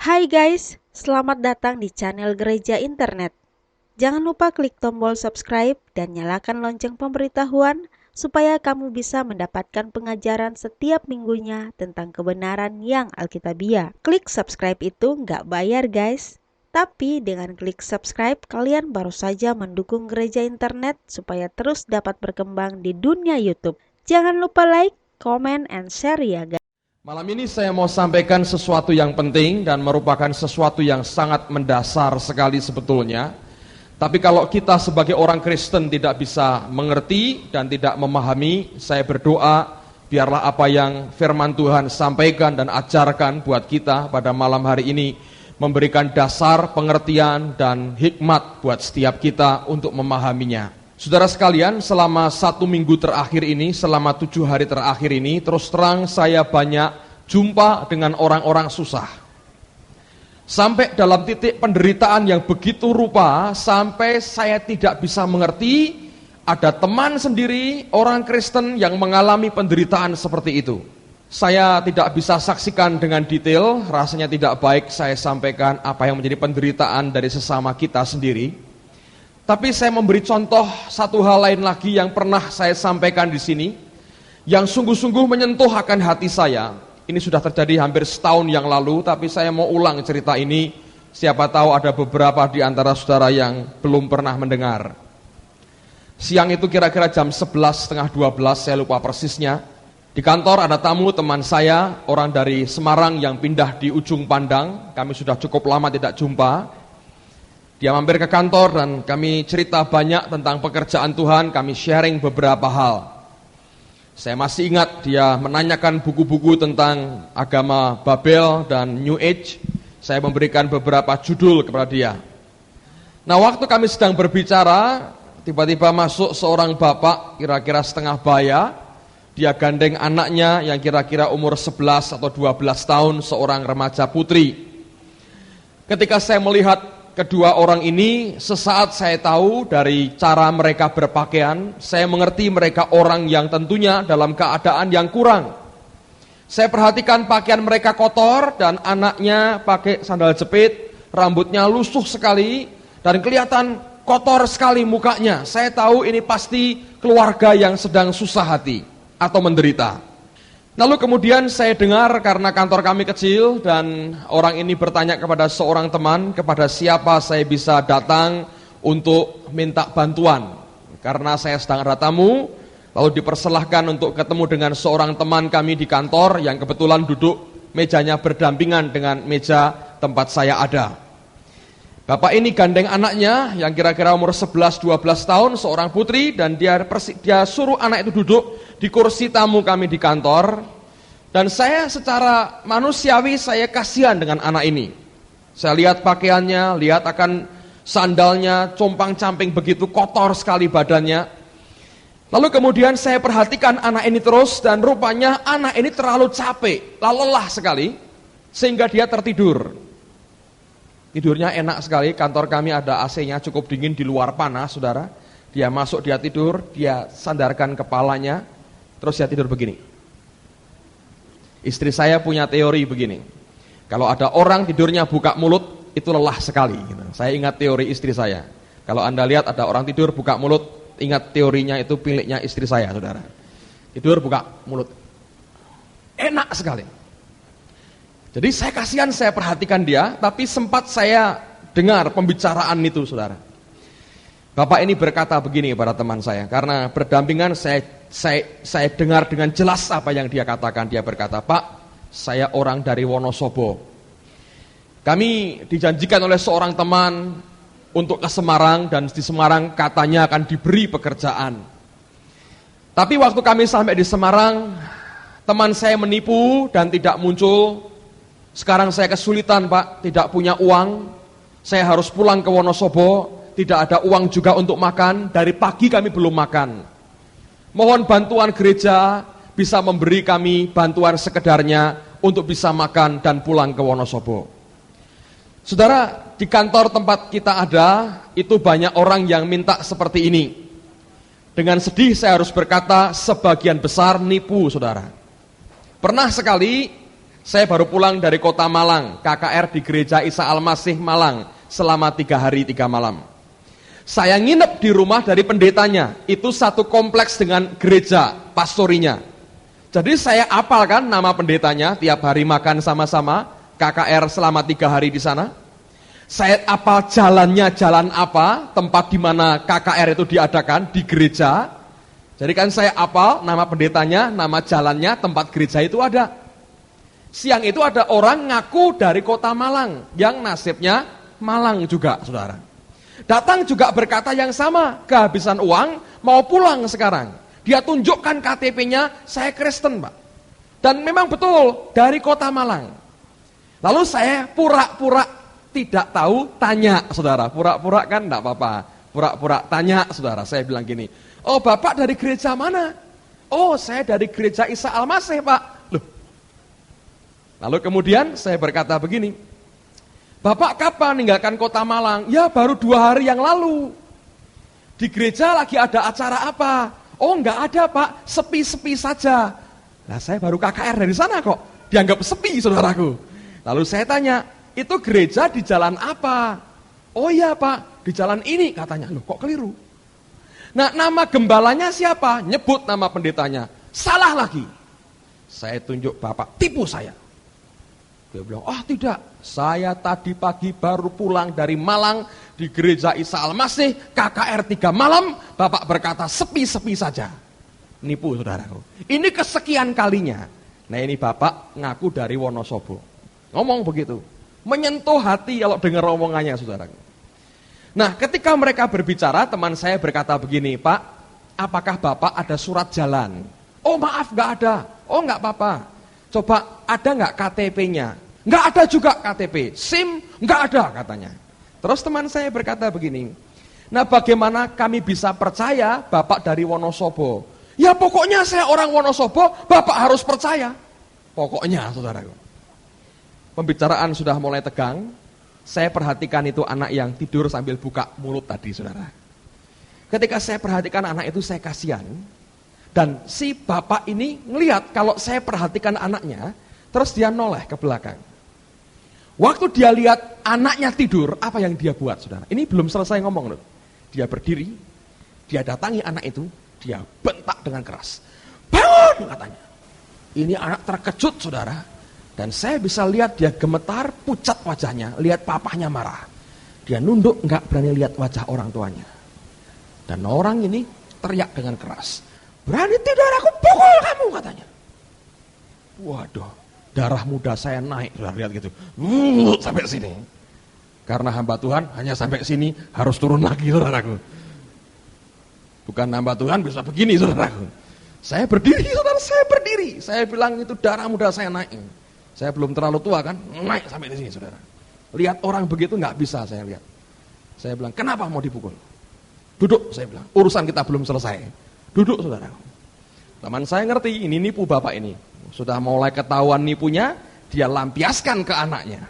Hai guys, selamat datang di channel Gereja Internet. Jangan lupa klik tombol subscribe dan nyalakan lonceng pemberitahuan supaya kamu bisa mendapatkan pengajaran setiap minggunya tentang kebenaran yang alkitabiah. Klik subscribe itu nggak bayar guys, tapi dengan klik subscribe kalian baru saja mendukung Gereja Internet supaya terus dapat berkembang di dunia YouTube. Jangan lupa like, comment, and share ya guys. Malam ini saya mau sampaikan sesuatu yang penting dan merupakan sesuatu yang sangat mendasar sekali sebetulnya. Tapi kalau kita sebagai orang Kristen tidak bisa mengerti dan tidak memahami, saya berdoa biarlah apa yang firman Tuhan sampaikan dan ajarkan buat kita pada malam hari ini memberikan dasar pengertian dan hikmat buat setiap kita untuk memahaminya. Saudara sekalian, selama 1 minggu terakhir ini, selama 7 hari terakhir ini, terus terang saya banyak jumpa dengan orang-orang susah. Sampai dalam titik penderitaan yang begitu rupa, sampai saya tidak bisa mengerti, ada teman sendiri, orang Kristen yang mengalami penderitaan seperti itu. Saya tidak bisa saksikan dengan detail, rasanya tidak baik saya sampaikan apa yang menjadi penderitaan dari sesama kita sendiri. Tapi saya memberi contoh satu hal lain lagi yang pernah saya sampaikan di sini, yang sungguh-sungguh menyentuh akan hati saya. Ini sudah terjadi hampir setahun yang lalu, tapi saya mau ulang cerita ini. Siapa tahu ada beberapa di antara saudara yang belum pernah mendengar. Siang itu kira-kira jam 11, setengah 12, saya lupa persisnya. Di kantor ada tamu teman saya, orang dari Semarang yang pindah di ujung pandang. Kami sudah cukup lama tidak jumpa. Dia mampir ke kantor dan kami cerita banyak tentang pekerjaan Tuhan, kami sharing beberapa hal. Saya masih ingat dia menanyakan buku-buku tentang agama Babel dan New Age. Saya memberikan beberapa judul kepada dia. Nah, waktu kami sedang berbicara, tiba-tiba masuk seorang bapak kira-kira setengah baya. Dia gandeng anaknya yang kira-kira umur 11 atau 12 tahun, seorang remaja putri. Ketika saya melihat kedua orang ini, sesaat saya tahu dari cara mereka berpakaian, saya mengerti mereka orang yang tentunya dalam keadaan yang kurang. Saya perhatikan pakaian mereka kotor dan anaknya pakai sandal jepit, rambutnya lusuh sekali dan kelihatan kotor sekali mukanya. Saya tahu ini pasti keluarga yang sedang susah hati atau menderita. Lalu kemudian saya dengar karena kantor kami kecil dan orang ini bertanya kepada seorang teman, kepada siapa saya bisa datang untuk minta bantuan. Karena saya sedang ada tamu, lalu dipersilahkan untuk ketemu dengan seorang teman kami di kantor yang kebetulan duduk mejanya berdampingan dengan meja tempat saya ada. Bapak ini gandeng anaknya yang kira-kira umur 11-12 tahun, seorang putri, dan dia suruh anak itu duduk di kursi tamu kami di kantor. Dan saya secara manusiawi saya kasihan dengan anak ini. Saya lihat pakaiannya, lihat akan sandalnya, compang-camping begitu kotor sekali badannya. Lalu kemudian saya perhatikan anak ini terus dan rupanya anak ini terlalu capek, lelah sekali sehingga dia tertidur. Tidurnya enak sekali, kantor kami ada AC-nya cukup dingin, di luar panas, saudara. Dia masuk, dia tidur, dia sandarkan kepalanya, terus dia tidur begini. Istri saya punya teori begini, kalau ada orang tidurnya buka mulut, itu lelah sekali. Saya ingat teori istri saya. Kalau Anda lihat ada orang tidur buka mulut, ingat teorinya itu miliknya istri saya, saudara. Tidur buka mulut, enak sekali. Jadi saya kasihan, saya perhatikan dia, tapi sempat saya dengar pembicaraan itu, saudara. Bapak ini berkata begini kepada teman saya, karena berdampingan saya dengar dengan jelas apa yang dia katakan. Dia berkata, "Pak, saya orang dari Wonosobo. Kami dijanjikan oleh seorang teman untuk ke Semarang dan di Semarang katanya akan diberi pekerjaan. Tapi waktu kami sampai di Semarang, teman saya menipu dan tidak muncul. Sekarang saya kesulitan, Pak, tidak punya uang. Saya harus pulang ke Wonosobo, tidak ada uang juga untuk makan. Dari pagi kami belum makan. Mohon bantuan gereja bisa memberi kami bantuan sekedarnya untuk bisa makan dan pulang ke Wonosobo." Saudara, di kantor tempat kita ada, itu banyak orang yang minta seperti ini. Dengan sedih saya harus berkata, sebagian besar nipu, saudara. Pernah sekali Saya baru pulang dari kota Malang, KKR di Gereja Isa Al-Masih Malang, selama 3 hari 3 malam. Saya nginep di rumah dari pendetanya, itu satu kompleks dengan gereja, pastorinya. Jadi saya apalkan nama pendetanya, tiap hari makan sama-sama, KKR selama 3 hari di sana. Saya apal jalannya, jalan apa, tempat di mana KKR itu diadakan, di gereja. Jadi kan saya apal nama pendetanya, nama jalannya, tempat gereja itu ada. Siang itu ada orang ngaku dari kota Malang, yang nasibnya Malang juga, saudara. Datang juga berkata yang sama, kehabisan uang, mau pulang sekarang. Dia tunjukkan KTP-nya, saya Kristen, Pak. Dan memang betul, dari kota Malang. Lalu saya pura-pura tidak tahu, tanya, saudara. Pura-pura kan enggak apa-apa. Pura-pura tanya, saudara. Saya bilang gini, oh Bapak dari gereja mana? Oh saya dari Gereja Isa Al-Masih, Pak. Loh. Lalu kemudian saya berkata begini, Bapak kapan meninggalkan kota Malang? Ya baru 2 hari yang lalu. Di gereja lagi ada acara apa? Oh enggak ada Pak, sepi-sepi saja. Nah saya baru KKR dari sana kok, dianggap sepi saudaraku. Lalu saya tanya, itu gereja di jalan apa? Oh iya Pak, di jalan ini katanya. Loh kok keliru? Nah nama gembalanya siapa? Nyebut nama pendetanya. Salah lagi. Saya tunjuk Bapak, tipu saya. Dia bilang, oh tidak, saya tadi pagi baru pulang dari Malang di Gereja Isa Al-Masih, KKR 3 malam, Bapak berkata sepi-sepi saja. Nipu saudaraku. Ini kesekian kalinya. Nah ini Bapak ngaku dari Wonosobo. Ngomong begitu. Menyentuh hati kalau dengar omongannya saudaraku. Nah ketika mereka berbicara, teman saya berkata begini, Pak, apakah Bapak ada surat jalan? Oh maaf gak ada. Oh gak apa-apa. Coba ada nggak KTP-nya? Nggak ada juga KTP, SIM nggak ada katanya. Terus teman saya berkata begini, nah bagaimana kami bisa percaya Bapak dari Wonosobo? Ya pokoknya saya orang Wonosobo, Bapak harus percaya. Pokoknya saudaraku. Pembicaraan sudah mulai tegang, saya perhatikan itu anak yang tidur sambil buka mulut tadi saudara. Ketika saya perhatikan anak itu saya kasihan. Dan si bapak ini ngelihat kalau saya perhatikan anaknya, terus dia noleh ke belakang. Waktu dia lihat anaknya tidur, apa yang dia buat, saudara? Ini belum selesai ngomong loh. Dia berdiri, dia datangi anak itu, dia bentak dengan keras. Bangun, katanya. Ini anak terkejut, saudara. Dan saya bisa lihat dia gemetar, pucat wajahnya, lihat papahnya marah. Dia nunduk, nggak berani lihat wajah orang tuanya. Dan orang ini teriak dengan keras. Berani tidak aku pukul kamu katanya. Waduh, darah muda saya naik, sudah lihat gitu. Sampai sini. Karena hamba Tuhan hanya sampai sini, harus turun lagi saudaraku. Bukan hamba Tuhan bisa begini saudaraku. Saya berdiri saudara, saya berdiri. Saya bilang itu darah muda saya naik. Saya belum terlalu tua kan, naik sampai di sini saudara. Lihat orang begitu nggak bisa saya lihat. Saya bilang kenapa mau dipukul? Duduk saya bilang, urusan kita belum selesai. Duduk saudara. Teman saya ngerti, ini nipu bapak ini. Sudah mulai ketahuan nipunya, dia lampiaskan ke anaknya.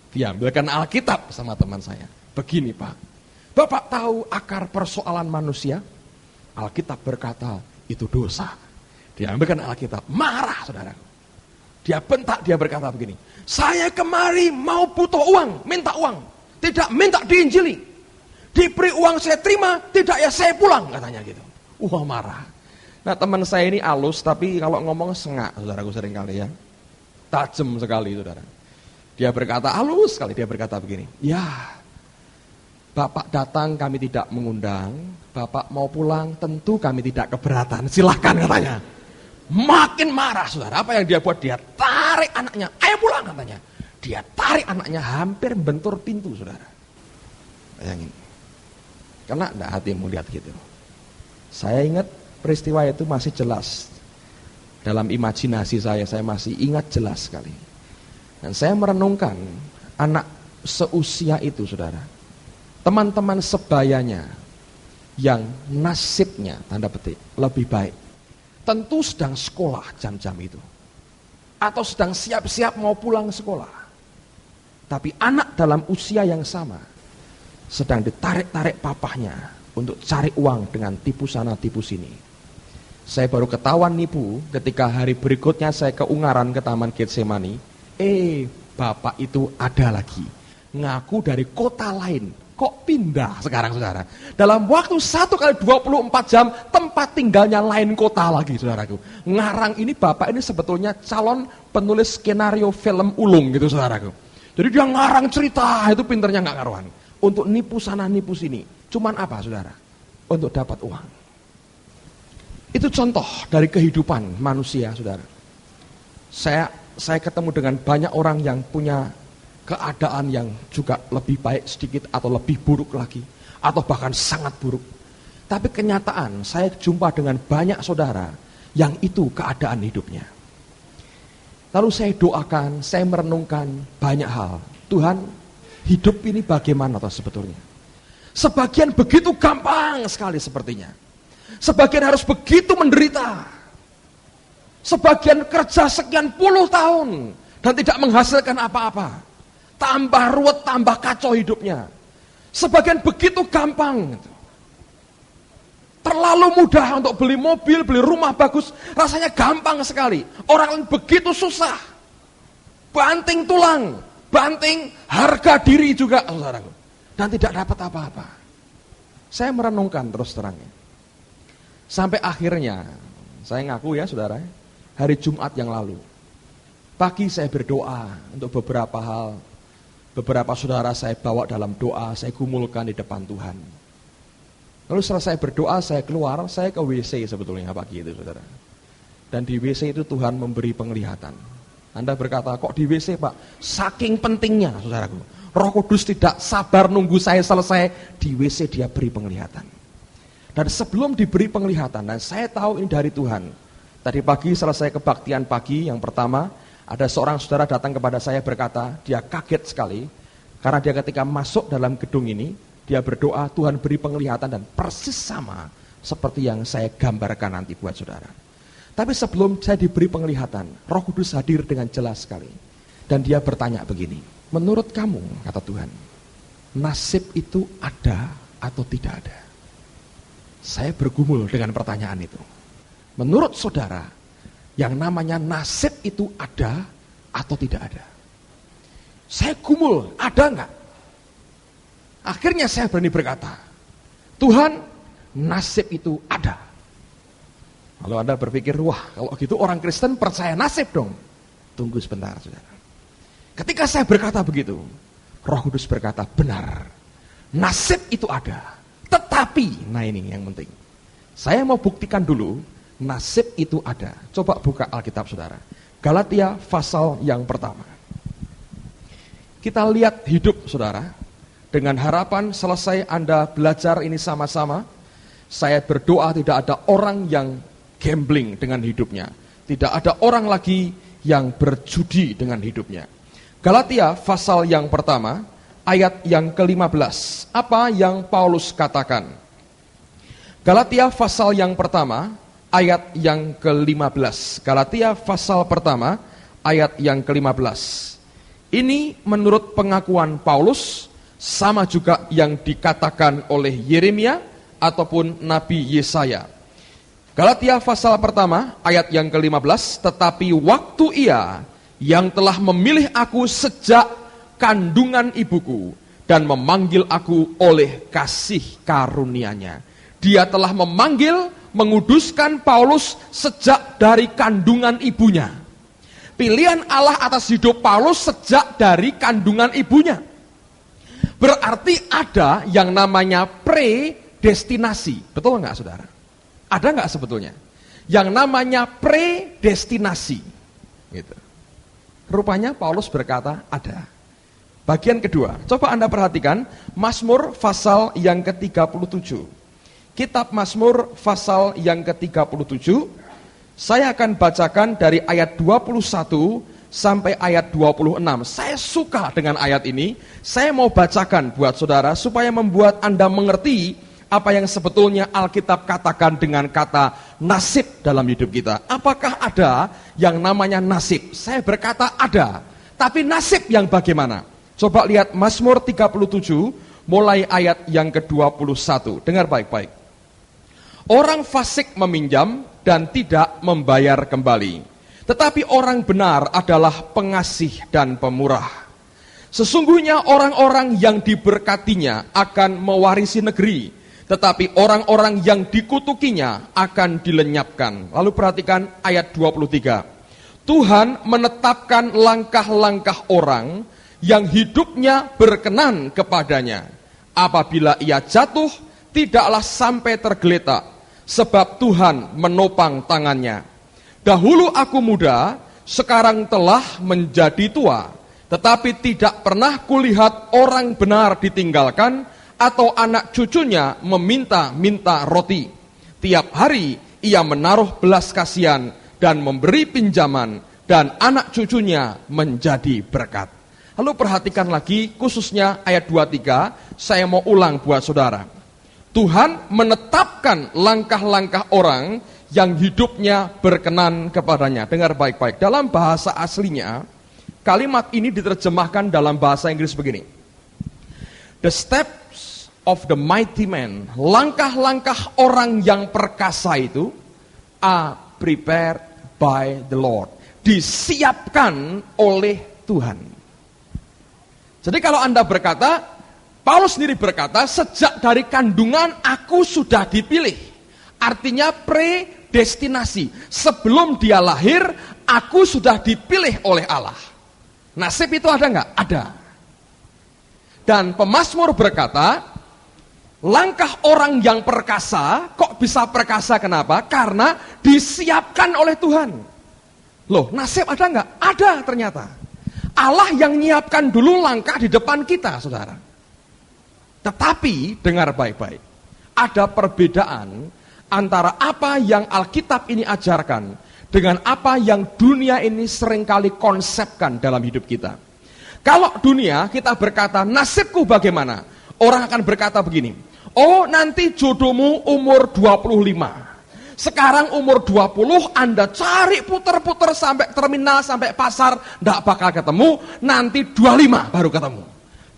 Dia ambilkan Alkitab sama teman saya. Begini Pak, Bapak tahu akar persoalan manusia? Alkitab berkata, itu dosa. Dia ambilkan Alkitab, marah saudara. Dia bentak, dia berkata begini, saya kemari mau butuh uang, minta uang. Tidak minta diinjili. Diberi uang saya terima, tidak ya saya pulang, katanya gitu. Marah. Nah teman saya ini halus, tapi kalau ngomong sengak, saudaraku sering kali ya. Tajam sekali saudara. Dia berkata halus sekali, dia berkata begini. Ya, Bapak datang kami tidak mengundang, Bapak mau pulang tentu kami tidak keberatan, silahkan katanya. Makin marah saudara, apa yang dia buat? Dia tarik anaknya, ayo pulang katanya. Dia tarik anaknya hampir bentur pintu saudara. Bayangin. Karena enggak hatimu lihat gitu. Saya ingat peristiwa itu masih jelas. Dalam imajinasi saya masih ingat jelas sekali. Dan saya merenungkan anak seusia itu saudara. Teman-teman sebayanya yang nasibnya, tanda petik, lebih baik. Tentu sedang sekolah jam-jam itu. Atau sedang siap-siap mau pulang sekolah. Tapi anak dalam usia yang sama sedang ditarik-tarik papahnya untuk cari uang dengan tipu sana tipu sini. Saya baru ketahuan nipu ketika hari berikutnya saya ke Ungaran ke Taman Getsemani. Bapak itu ada lagi. Ngaku dari kota lain. Kok pindah sekarang saudara? Dalam waktu 1 kali 24 jam tempat tinggalnya lain kota lagi saudaraku. Ngarang ini bapak ini sebetulnya calon penulis skenario film ulung gitu saudaraku. Jadi dia ngarang cerita itu pinternya nggak karuan. Untuk nipu sana nipu sini. Cuman apa saudara? Untuk dapat uang. Itu contoh dari kehidupan manusia saudara. Saya ketemu dengan banyak orang yang punya keadaan yang juga lebih baik sedikit atau lebih buruk lagi, atau bahkan sangat buruk. Tapi kenyataan saya jumpa dengan banyak saudara yang itu keadaan hidupnya. Lalu saya doakan, saya merenungkan banyak hal. Tuhan, hidup ini bagaimana toh sebetulnya? Sebagian begitu gampang sekali sepertinya. Sebagian harus begitu menderita. Sebagian kerja sekian puluh tahun dan tidak menghasilkan apa-apa. Tambah ruwet, tambah kacau hidupnya. Sebagian begitu gampang. Terlalu mudah untuk beli mobil, beli rumah bagus. Rasanya gampang sekali. Orang lain begitu susah. Banting tulang, banting harga diri juga, saudaraku. Dan tidak dapat apa-apa. Saya merenungkan terus terangnya. Sampai akhirnya, saya ngaku ya saudara, hari Jumat yang lalu. Pagi saya berdoa untuk beberapa hal. Beberapa saudara saya bawa dalam doa, saya gumulkan di depan Tuhan. Lalu setelah saya berdoa, saya keluar, saya ke WC sebetulnya pagi itu saudara. Dan di WC itu Tuhan memberi penglihatan. Anda berkata, kok di WC Pak? Saking pentingnya saudaraku. Roh Kudus tidak sabar nunggu saya selesai, di WC dia beri penglihatan. Dan sebelum diberi penglihatan, dan saya tahu ini dari Tuhan. Tadi pagi selesai kebaktian pagi yang pertama, ada seorang saudara datang kepada saya berkata, dia kaget sekali, karena dia ketika masuk dalam gedung ini, dia berdoa, Tuhan beri penglihatan dan persis sama seperti yang saya gambarkan nanti buat saudara. Tapi sebelum saya diberi penglihatan, Roh Kudus hadir dengan jelas sekali. Dan dia bertanya begini, menurut kamu, kata Tuhan, nasib itu ada atau tidak ada? Saya bergumul dengan pertanyaan itu. Menurut saudara, yang namanya nasib itu ada atau tidak ada? Saya gumul, ada enggak? Akhirnya saya berani berkata, Tuhan, nasib itu ada. Lalu Anda berpikir, wah kalau gitu orang Kristen percaya nasib dong. Tunggu sebentar saudara. Ketika saya berkata begitu, Roh Kudus berkata, benar, nasib itu ada. Tetapi, nah ini yang penting, saya mau buktikan dulu, nasib itu ada. Coba buka Alkitab saudara. Galatia pasal yang pertama. Kita lihat hidup saudara. Dengan harapan selesai Anda belajar ini sama-sama. Saya berdoa tidak ada orang yang gambling dengan hidupnya. Tidak ada orang lagi yang berjudi dengan hidupnya. Galatia pasal yang pertama. Ayat yang ke-15. Apa yang Paulus katakan? Galatia pasal yang pertama. Ayat yang ke-15. Galatia pasal pertama, ayat yang ke-15. Ini menurut pengakuan Paulus, sama juga yang dikatakan oleh Yeremia ataupun Nabi Yesaya. Galatia pasal pertama, ayat yang ke-15. Tetapi waktu ia yang telah memilih aku sejak kandungan ibuku dan memanggil aku oleh kasih karunia-Nya. Dia telah memanggil, menguduskan Paulus sejak dari kandungan ibunya. Pilihan Allah atas hidup Paulus sejak dari kandungan ibunya. Berarti ada yang namanya predestinasi. Betul nggak saudara? Ada nggak sebetulnya? Yang namanya predestinasi. Gitu. Rupanya Paulus berkata ada. Bagian kedua, coba Anda perhatikan Mazmur pasal yang ke-37. Kitab Mazmur pasal yang ke-37, saya akan bacakan dari ayat 21 sampai ayat 26. Saya suka dengan ayat ini, saya mau bacakan buat saudara supaya membuat Anda mengerti apa yang sebetulnya Alkitab katakan dengan kata nasib dalam hidup kita. Apakah ada yang namanya nasib? Saya berkata ada, tapi nasib yang bagaimana? Coba lihat Mazmur 37, mulai ayat yang ke-21. Dengar baik-baik. Orang fasik meminjam dan tidak membayar kembali. Tetapi orang benar adalah pengasih dan pemurah. Sesungguhnya orang-orang yang diberkatinya akan mewarisi negeri, tetapi orang-orang yang dikutukinya akan dilenyapkan. Lalu perhatikan ayat 23. Tuhan menetapkan langkah-langkah orang yang hidupnya berkenan kepadanya. Apabila ia jatuh, tidaklah sampai tergeletak, sebab Tuhan menopang tangannya. Dahulu aku muda, sekarang telah menjadi tua, tetapi tidak pernah kulihat orang benar ditinggalkan atau anak cucunya meminta-minta roti. Tiap hari ia menaruh belas kasihan dan memberi pinjaman, dan anak cucunya menjadi berkat. Lalu perhatikan lagi khususnya ayat 23, saya mau ulang buat saudara. Tuhan menetapkan langkah-langkah orang yang hidupnya berkenan kepadanya. Dengar baik-baik, dalam bahasa aslinya, kalimat ini diterjemahkan dalam bahasa Inggris begini. The steps of the mighty man, langkah-langkah orang yang perkasa itu, are prepared by the Lord, disiapkan oleh Tuhan. Jadi kalau Anda berkata, Paulus sendiri berkata, sejak dari kandungan aku sudah dipilih. Artinya predestinasi. Sebelum dia lahir, aku sudah dipilih oleh Allah. Nasib itu ada enggak? Ada. Dan pemazmur berkata, langkah orang yang perkasa, kok bisa perkasa kenapa? Karena disiapkan oleh Tuhan. Loh, nasib ada enggak? Ada ternyata. Allah yang nyiapkan dulu langkah di depan kita, saudara. Tetapi, dengar baik-baik, ada perbedaan antara apa yang Alkitab ini ajarkan dengan apa yang dunia ini seringkali konsepkan dalam hidup kita. Kalau dunia kita berkata, nasibku bagaimana? Orang akan berkata begini, oh nanti jodohmu umur 25. Sekarang umur 20, Anda cari puter-puter sampai terminal, sampai pasar, tidak bakal ketemu, nanti 25 baru ketemu.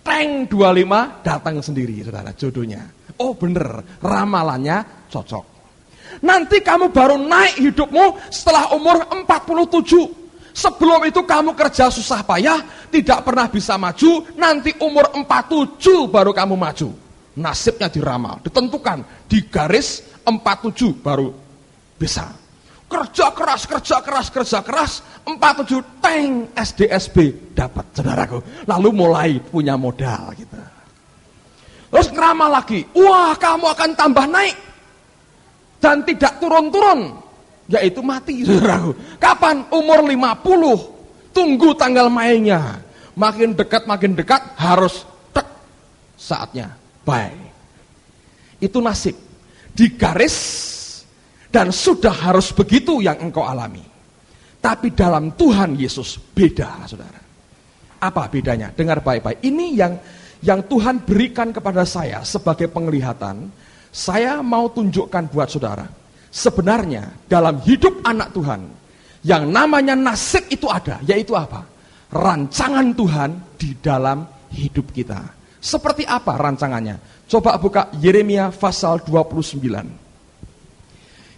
Teng 25 datang sendiri, saudara, jodohnya. Oh bener, ramalannya cocok. Nanti kamu baru naik hidupmu setelah umur 47. Sebelum itu kamu kerja susah payah, tidak pernah bisa maju, nanti umur 47 baru kamu maju. Nasibnya diramal, ditentukan, di garis 47 baru bisa. Kerja keras, 47, teng, SDSB dapat, saudaraku. Lalu mulai punya modal gitu. Terus ngeramal lagi, wah kamu akan tambah naik dan tidak turun-turun, yaitu mati, saudaraku. Kapan? Umur 50. Tunggu tanggal mainnya. Makin dekat harus tek saatnya. Bye. Itu nasib. Digaris. Dan sudah harus begitu yang engkau alami. Tapi dalam Tuhan Yesus beda, saudara. Apa bedanya? Dengar baik-baik. Ini yang Tuhan berikan kepada saya sebagai penglihatan. Saya mau tunjukkan buat saudara. Sebenarnya dalam hidup anak Tuhan, yang namanya nasib itu ada. Yaitu apa? Rancangan Tuhan di dalam hidup kita. Seperti apa rancangannya? Coba buka Yeremia pasal 29.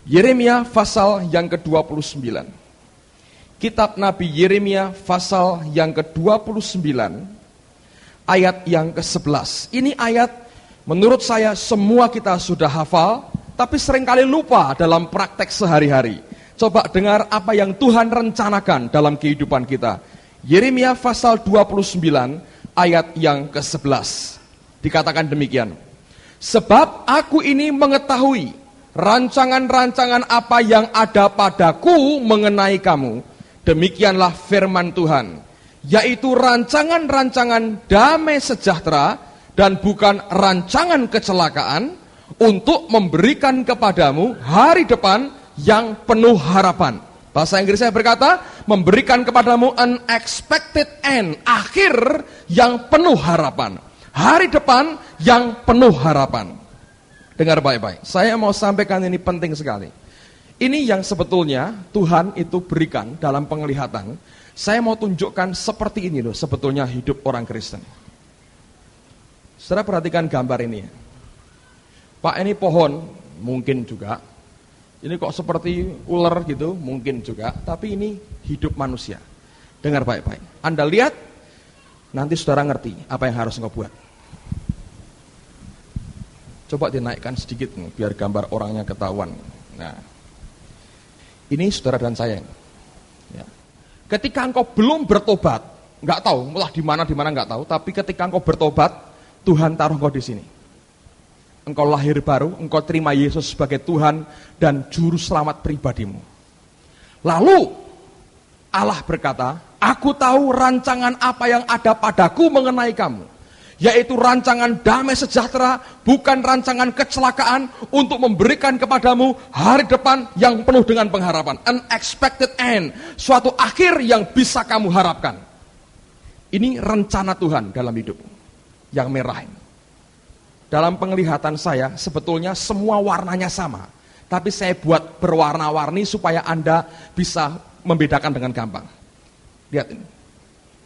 Yeremia pasal yang ke-29. Kitab Nabi Yeremia pasal yang ke-29 ayat yang ke-11. Ini ayat menurut saya semua kita sudah hafal, tapi seringkali lupa dalam praktek sehari-hari. Coba dengar apa yang Tuhan rencanakan dalam kehidupan kita. Yeremia pasal 29 ayat yang ke-11. Dikatakan demikian. Sebab aku ini mengetahui rancangan-rancangan apa yang ada padaku mengenai kamu. Demikianlah firman Tuhan, yaitu rancangan-rancangan damai sejahtera dan bukan rancangan kecelakaan, untuk memberikan kepadamu hari depan yang penuh harapan. Bahasa Inggris saya berkata, memberikan kepadamu an expected end, akhir yang penuh harapan. Hari depan yang penuh harapan. Dengar baik-baik, saya mau sampaikan ini penting sekali. Ini yang sebetulnya Tuhan itu berikan dalam penglihatan. Saya mau tunjukkan seperti ini loh sebetulnya hidup orang Kristen. Saudara perhatikan gambar ini. Pak, ini pohon mungkin juga Ini kok seperti ular gitu, mungkin juga, tapi ini hidup manusia. Dengar baik-baik. Anda lihat, nanti saudara ngerti apa yang harus engkau buat. Coba dinaikkan sedikit nih, biar gambar orangnya ketahuan. Nah, ini saudara dan saya. Ya. Ketika engkau belum bertobat, nggak tahu, malah di mana nggak tahu. Tapi ketika engkau bertobat, Tuhan taruh engkau di sini. Engkau lahir baru, engkau terima Yesus sebagai Tuhan dan Juru Selamat pribadimu. Lalu Allah berkata, aku tahu rancangan apa yang ada padaku mengenai kamu, yaitu rancangan damai sejahtera, bukan rancangan kecelakaan, untuk memberikan kepadamu hari depan yang penuh dengan pengharapan. Unexpected end, suatu akhir yang bisa kamu harapkan. Ini rencana Tuhan dalam hidupmu, yang merah ini. Dalam penglihatan saya, sebetulnya semua warnanya sama. Tapi saya buat berwarna-warni supaya Anda bisa membedakan dengan gampang. Lihat ini.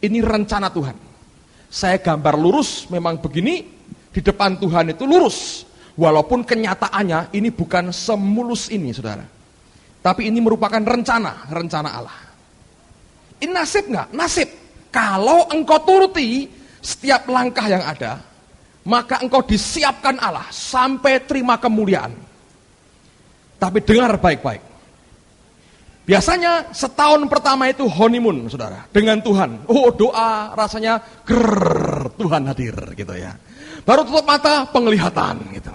Ini rencana Tuhan. Saya gambar lurus, memang begini. Di depan Tuhan itu lurus. Walaupun kenyataannya ini bukan semulus ini, saudara. Tapi ini merupakan rencana Allah. Ini nasib nggak? Nasib. Kalau engkau turuti setiap langkah yang ada, maka engkau disiapkan Allah sampai terima kemuliaan. Tapi dengar baik-baik. Biasanya setahun pertama itu honeymoon, saudara, dengan Tuhan. Oh, doa rasanya grrr, Tuhan hadir gitu ya. Baru tutup mata, penglihatan gitu.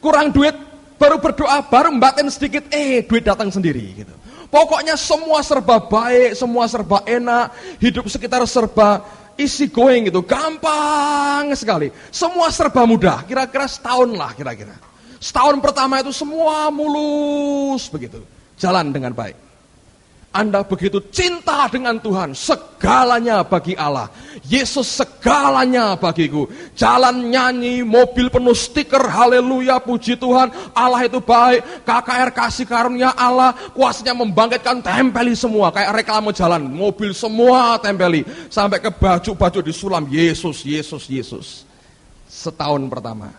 Kurang duit, baru berdoa, baru batin sedikit, duit datang sendiri gitu. Pokoknya semua serba baik, semua serba enak, hidup sekitar serba easy going gitu, gampang sekali. Semua serba mudah, kira-kira setahun lah kira-kira. Setahun pertama itu semua mulus begitu, jalan dengan baik. Anda begitu cinta dengan Tuhan, segalanya bagi Allah. Yesus segalanya bagiku. Jalan nyanyi, mobil penuh stiker, haleluya, puji Tuhan. Allah itu baik, KKR kasih karunia Allah, kuasanya membangkitkan, tempeli semua. Kayak reklame jalan, mobil semua tempeli. Sampai ke baju-baju disulam, Yesus, Yesus, Yesus. Setahun pertama.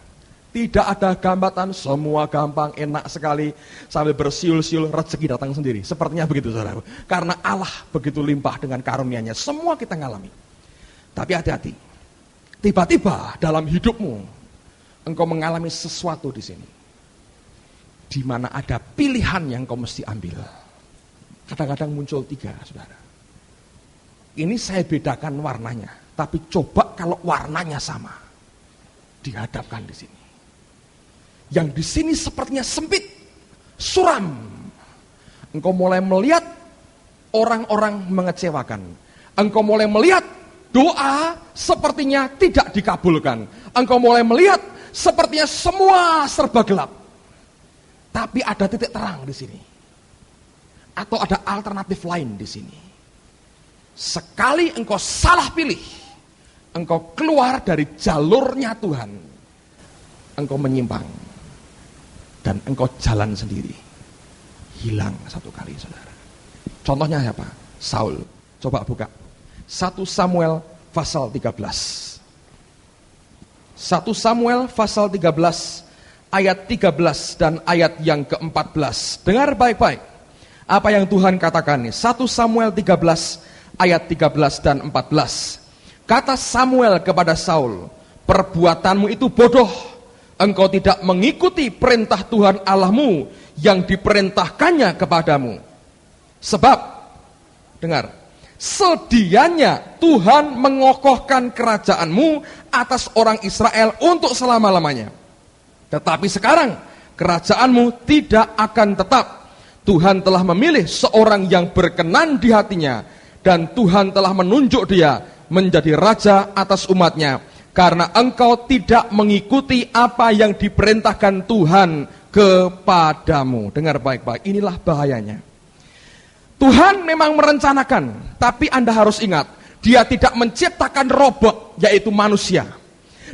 Tidak ada gambatan, semua gampang, enak sekali. Sambil bersiul-siul, rezeki datang sendiri. Sepertinya begitu, saudara. Karena Allah begitu limpah dengan karunia-Nya. Semua kita ngalami. Tapi hati-hati. Tiba-tiba dalam hidupmu, engkau mengalami sesuatu di sini. Di mana ada pilihan yang kau mesti ambil. Kadang-kadang muncul 3, saudara. Ini saya bedakan warnanya. Tapi coba kalau warnanya sama. Dihadapkan di sini. Yang di sini sepertinya sempit, suram. Engkau mulai melihat orang-orang mengecewakan. Engkau mulai melihat doa sepertinya tidak dikabulkan. Engkau mulai melihat sepertinya semua serba gelap. Tapi ada titik terang di sini. Atau ada alternatif lain di sini. Sekali engkau salah pilih, engkau keluar dari jalurnya Tuhan, engkau menyimpang. Dan engkau jalan sendiri. Hilang satu kali, saudara. Contohnya apa? Saul. Coba buka. 1 Samuel pasal 13. 1 Samuel pasal 13 ayat 13 dan ayat yang ke-14. Dengar baik-baik. Apa yang Tuhan katakan nih. 1 Samuel 13 ayat 13 dan 14. Kata Samuel kepada Saul, perbuatanmu itu bodoh. Engkau tidak mengikuti perintah Tuhan Allahmu yang diperintahkannya kepadamu. Sebab, dengar, sedianya Tuhan mengokohkan kerajaanmu atas orang Israel untuk selama-lamanya. Tetapi sekarang, kerajaanmu tidak akan tetap. Tuhan telah memilih seorang yang berkenan di hatinya, dan Tuhan telah menunjuk dia menjadi raja atas umatnya. Karena engkau tidak mengikuti apa yang diperintahkan Tuhan kepadamu. Dengar baik-baik, inilah bahayanya. Tuhan memang merencanakan, tapi Anda harus ingat, Dia tidak menciptakan robot, yaitu manusia.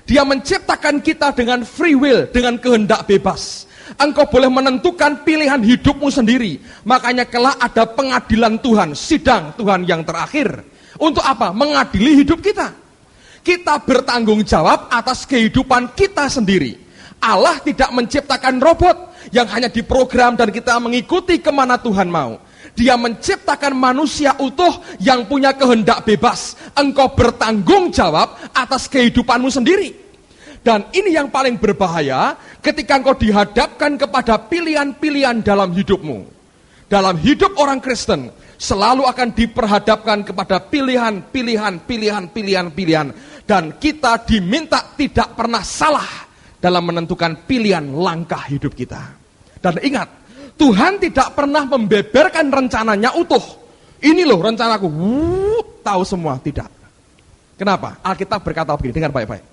Dia menciptakan kita dengan free will, dengan kehendak bebas. Engkau boleh menentukan pilihan hidupmu sendiri. Makanya kelak ada pengadilan Tuhan, sidang Tuhan yang terakhir. Untuk apa? Mengadili hidup kita. Kita bertanggung jawab atas kehidupan kita sendiri. Allah tidak menciptakan robot. yang hanya diprogram dan kita mengikuti kemana Tuhan mau. Dia menciptakan manusia utuh yang punya kehendak bebas. Engkau bertanggung jawab atas kehidupanmu sendiri. Dan ini yang paling berbahaya ketika engkau dihadapkan kepada pilihan-pilihan dalam hidupmu. Dalam hidup orang Kristen selalu akan diperhadapkan kepada pilihan. Dan kita diminta tidak pernah salah dalam menentukan pilihan langkah hidup kita. Dan ingat, Tuhan tidak pernah membeberkan rencananya utuh. Ini loh rencanaku, tahu semua, tidak. Kenapa? Alkitab berkata begini, dengar baik-baik.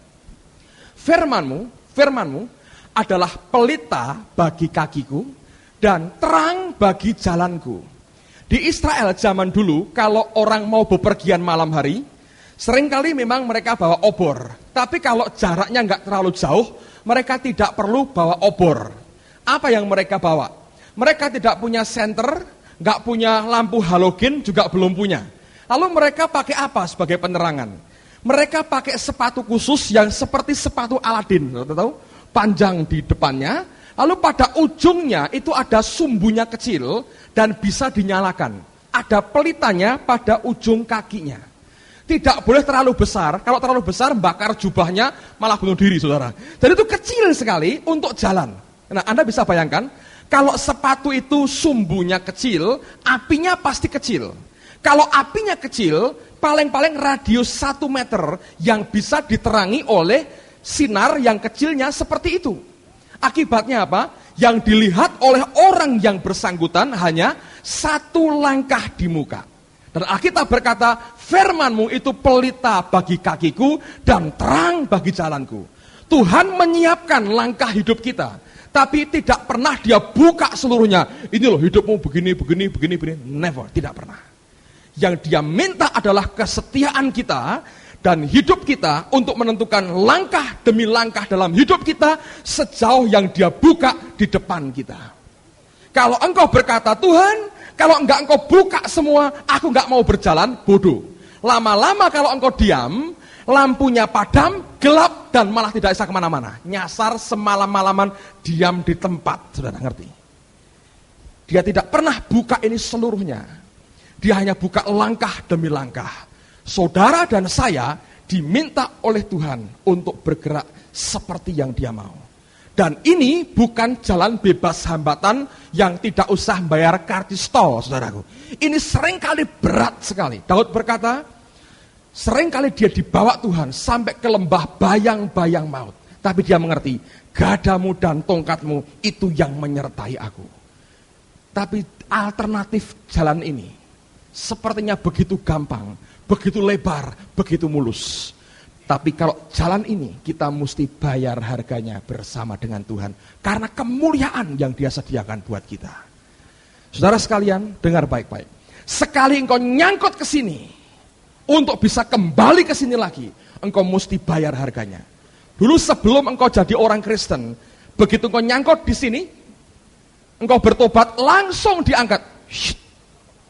Firmanmu adalah pelita bagi kakiku dan terang bagi jalanku. Di Israel zaman dulu, kalau orang mau bepergian malam hari, seringkali memang mereka bawa obor. Tapi kalau jaraknya nggak terlalu jauh, mereka tidak perlu bawa obor. Apa yang mereka bawa? Mereka tidak punya senter, nggak punya lampu halogen, juga belum punya. Lalu mereka pakai apa sebagai penerangan? Mereka pakai sepatu khusus yang seperti sepatu Aladin, tahu? Panjang di depannya, lalu pada ujungnya itu ada sumbunya kecil dan bisa dinyalakan. Ada pelitanya pada ujung kakinya. Tidak boleh terlalu besar, kalau terlalu besar bakar jubahnya malah bunuh diri, saudara. Jadi itu kecil sekali untuk jalan. Nah, Anda bisa bayangkan, kalau sepatu itu sumbunya kecil, apinya pasti kecil. Kalau apinya kecil, paling-paling radius 1 meter yang bisa diterangi oleh sinar yang kecilnya seperti itu. Akibatnya apa? Yang dilihat oleh orang yang bersangkutan hanya 1 langkah di muka. Dan Alkitab berkata, firmanmu itu pelita bagi kakiku dan terang bagi jalanku. Tuhan menyiapkan langkah hidup kita. Tapi tidak pernah dia buka seluruhnya. Ini loh hidupmu begini. Never, tidak pernah. Yang dia minta adalah kesetiaan kita dan hidup kita untuk menentukan langkah demi langkah dalam hidup kita sejauh yang dia buka di depan kita. Kalau engkau berkata, Tuhan, kalau enggak engkau buka semua, aku enggak mau berjalan, bodoh. Lama-lama kalau engkau diam, lampunya padam, gelap, dan malah tidak bisa kemana-mana. Nyasar semalam-malaman, diam di tempat. Saudara ngerti? Dia tidak pernah buka ini seluruhnya. Dia hanya buka langkah demi langkah. Saudara dan saya diminta oleh Tuhan untuk bergerak seperti yang dia mau. Dan ini bukan jalan bebas hambatan yang tidak usah bayar karcis tol, saudaraku. Ini seringkali berat sekali. Daud berkata, seringkali dia dibawa Tuhan sampai ke lembah bayang-bayang maut. Tapi dia mengerti, gadamu dan tongkatmu itu yang menyertai aku. Tapi alternatif jalan ini sepertinya begitu gampang, begitu lebar, begitu mulus. Tapi kalau jalan ini kita mesti bayar harganya bersama dengan Tuhan. Karena kemuliaan yang dia sediakan buat kita. Saudara sekalian, dengar baik-baik. Sekali engkau nyangkut ke sini, untuk bisa kembali ke sini lagi, engkau mesti bayar harganya. Dulu sebelum engkau jadi orang Kristen, begitu engkau nyangkut di sini, engkau bertobat, langsung diangkat.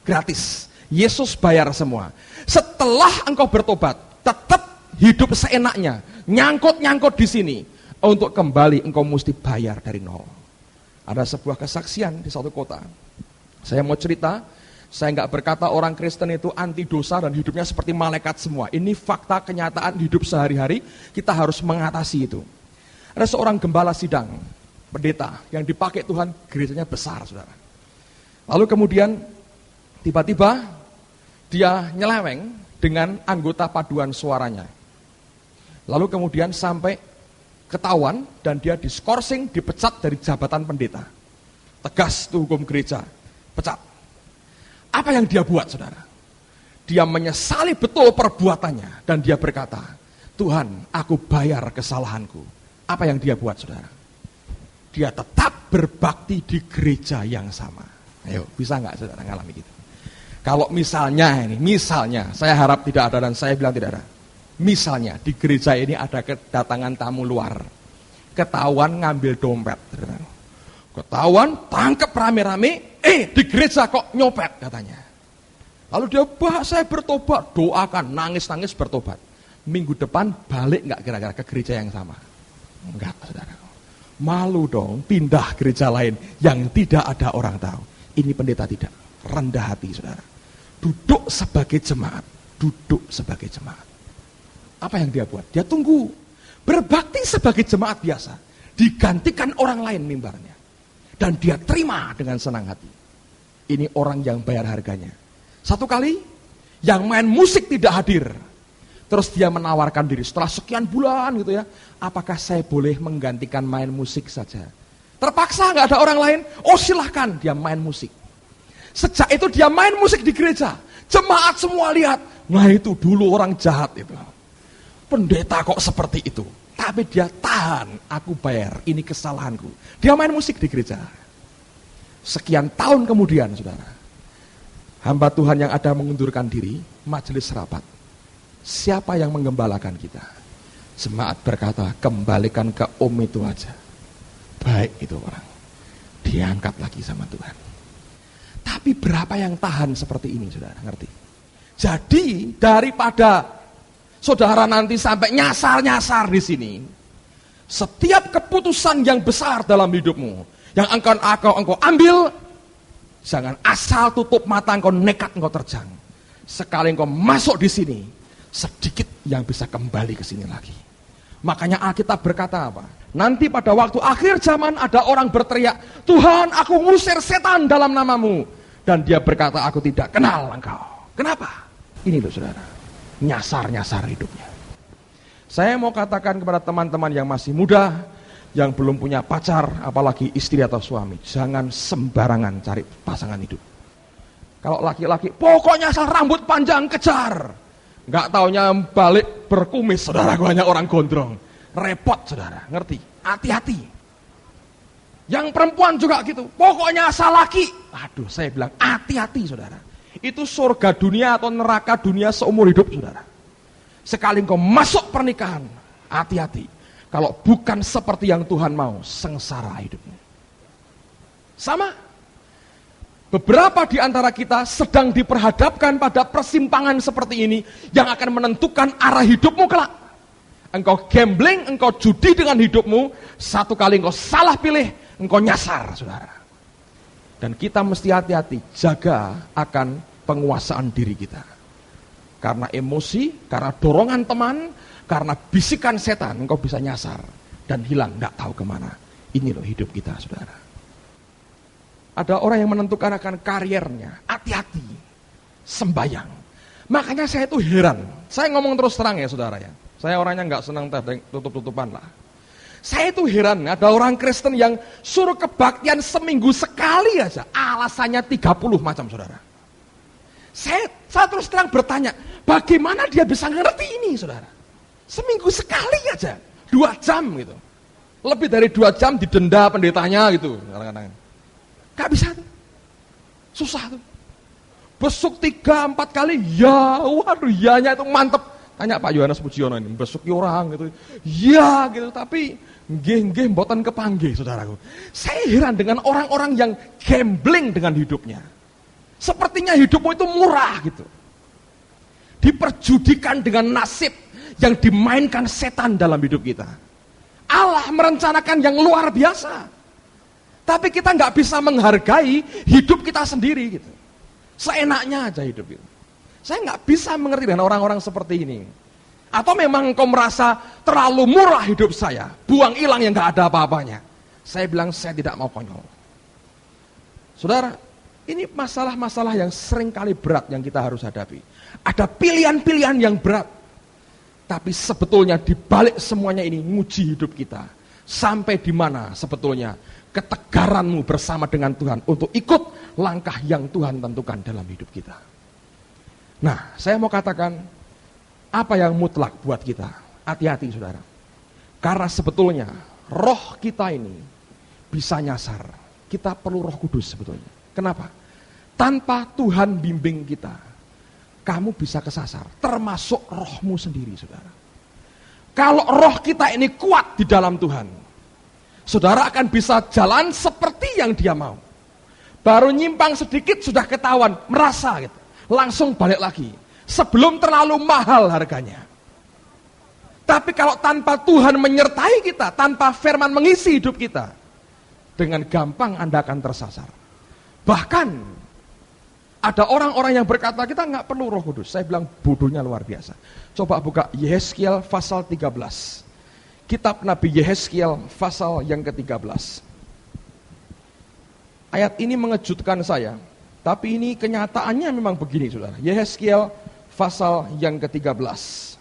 Gratis. Yesus bayar semua. Setelah engkau bertobat, tetap hidup seenaknya, nyangkut-nyangkut di sini. Untuk kembali engkau mesti bayar dari nol. Ada sebuah kesaksian di satu kota. Saya mau cerita, saya nggak berkata orang Kristen itu anti dosa dan hidupnya seperti malaikat semua. Ini fakta kenyataan hidup sehari-hari, kita harus mengatasi itu. Ada seorang gembala sidang, pendeta, yang dipakai Tuhan, gerejanya besar, saudara. Lalu kemudian, tiba-tiba, dia nyeleweng dengan anggota paduan suaranya. Lalu kemudian sampai ketahuan dan dia diskorsing, dipecat dari jabatan pendeta. Tegas itu hukum gereja, pecat. Apa yang dia buat, saudara? Dia menyesali betul perbuatannya dan dia berkata, Tuhan, aku bayar kesalahanku. Apa yang dia buat, saudara? Dia tetap berbakti di gereja yang sama. Ayo, bisa nggak saudara ngalami gitu? Kalau misalnya, saya harap tidak ada dan saya bilang tidak ada. Misalnya di gereja ini ada kedatangan tamu luar, ketahuan ngambil dompet, ketahuan tangkap rame-rame, di gereja kok nyopet katanya. Lalu dia, saya bertobat, doakan, nangis-nangis bertobat. Minggu depan balik nggak kira-kira ke gereja yang sama? Enggak, saudara. Malu dong, pindah gereja lain yang tidak ada orang tahu. Ini pendeta tidak, rendah hati saudara. Duduk sebagai jemaat, duduk sebagai jemaat. Apa yang dia buat? Dia tunggu. Berbakti sebagai jemaat biasa, digantikan orang lain mimbarnya. Dan dia terima dengan senang hati. Ini orang yang bayar harganya. Satu kali, yang main musik tidak hadir. Terus dia menawarkan diri setelah sekian bulan gitu ya. Apakah saya boleh menggantikan main musik saja? Terpaksa nggak ada orang lain. Oh silahkan dia main musik. Sejak itu dia main musik di gereja. Jemaat semua lihat. Nah itu dulu orang jahat itu. Pendeta kok seperti itu. Tapi dia tahan. Aku bayar. Ini kesalahanku. Dia main musik di gereja. Sekian tahun kemudian saudara. Hamba Tuhan yang ada mengundurkan diri. Majelis rapat. Siapa yang menggembalakan kita? Jemaat berkata, kembalikan ke om itu aja. Baik itu orang. Diangkat lagi sama Tuhan. Tapi berapa yang tahan seperti ini, saudara? Ngerti? Jadi, daripada saudara nanti sampai nyasar-nyasar di sini, setiap keputusan yang besar dalam hidupmu, yang engkau ambil, jangan asal tutup mata engkau nekat engkau terjang. Sekali engkau masuk di sini, sedikit yang bisa kembali ke sini lagi. Makanya Alkitab berkata apa? Nanti pada waktu akhir zaman ada orang berteriak, Tuhan aku ngusir setan dalam namamu. Dan dia berkata, aku tidak kenal engkau. Kenapa? Ini loh saudara, nyasar-nyasar hidupnya. Saya mau katakan kepada teman-teman yang masih muda, yang belum punya pacar, apalagi istri atau suami, jangan sembarangan cari pasangan hidup. Kalau laki-laki, pokoknya asal rambut panjang kejar. Nggak taunya balik berkumis, saudara, banyak orang gondrong. Repot, saudara, ngerti? Hati-hati. Yang perempuan juga gitu, pokoknya asal laki. Aduh, saya bilang hati-hati, saudara. Itu surga dunia atau neraka dunia seumur hidup, saudara. Sekali engkau masuk pernikahan, hati-hati. Kalau bukan seperti yang Tuhan mau, sengsara hidupmu. Sama. Beberapa di antara kita sedang diperhadapkan pada persimpangan seperti ini yang akan menentukan arah hidupmu kelak. Engkau gambling, engkau judi dengan hidupmu, satu kali engkau salah pilih, engkau nyasar, saudara. Dan kita mesti hati-hati, jaga akan penguasaan diri kita. Karena emosi, karena dorongan teman, karena bisikan setan, engkau bisa nyasar dan hilang, enggak tahu kemana. Ini loh hidup kita, saudara. Ada orang yang menentukan akan karirnya, hati-hati, sembayang. Makanya saya itu heran, saya ngomong terus terang ya saudara ya, saya orangnya nggak senang tutup-tutupan lah. Saya itu heran, ada orang Kristen yang suruh kebaktian seminggu sekali aja, alasannya 30 macam saudara. Saya terus terang bertanya, bagaimana dia bisa ngerti ini saudara? Seminggu sekali aja, 2 jam gitu, lebih dari 2 jam didenda pendetanya gitu, kadang-kadang. Gak bisa tuh. Susah tuh. Besuk 3-4 kali, ya, waduh, yanya itu mantep. Tanya Pak Yohanes Pujiono ini, besuki orang gitu. Ya gitu, tapi nggih mboten kepanggih saudaraku. Saya heran dengan orang-orang yang gambling dengan hidupnya. Sepertinya hidupmu itu murah gitu. Diperjudikan dengan nasib yang dimainkan setan dalam hidup kita. Allah merencanakan yang luar biasa. Tapi kita nggak bisa menghargai hidup kita sendiri gitu. Seenaknya aja hidup itu. Saya nggak bisa mengerti dengan orang-orang seperti ini. Atau memang engkau merasa terlalu murah hidup saya, buang hilang yang nggak ada apa-apanya. Saya bilang saya tidak mau konyol. Saudara, ini masalah-masalah yang sering kali berat yang kita harus hadapi. Ada pilihan-pilihan yang berat. Tapi sebetulnya di balik semuanya ini nguji hidup kita. Sampai di mana sebetulnya ketegaranmu bersama dengan Tuhan untuk ikut langkah yang Tuhan tentukan dalam hidup kita. Nah, saya mau katakan apa yang mutlak buat kita. Hati-hati saudara. Karena sebetulnya roh kita ini bisa nyasar. Kita perlu Roh Kudus sebetulnya. Kenapa? Tanpa Tuhan bimbing kita, kamu bisa kesasar. Termasuk rohmu sendiri saudara. Kalau roh kita ini kuat di dalam Tuhan, saudara akan bisa jalan seperti yang dia mau. Baru nyimpang sedikit sudah ketahuan, merasa gitu. Langsung balik lagi. Sebelum terlalu mahal harganya. Tapi kalau tanpa Tuhan menyertai kita, tanpa firman mengisi hidup kita, dengan gampang Anda akan tersasar. Bahkan ada orang-orang yang berkata kita nggak perlu Roh Kudus. Saya bilang bodohnya luar biasa. Coba buka Yehezkiel pasal 13. Kitab Nabi Yehezkiel pasal yang ke-13. Ayat ini mengejutkan saya, tapi ini kenyataannya memang begini, saudara. Yehezkiel pasal yang ke-13.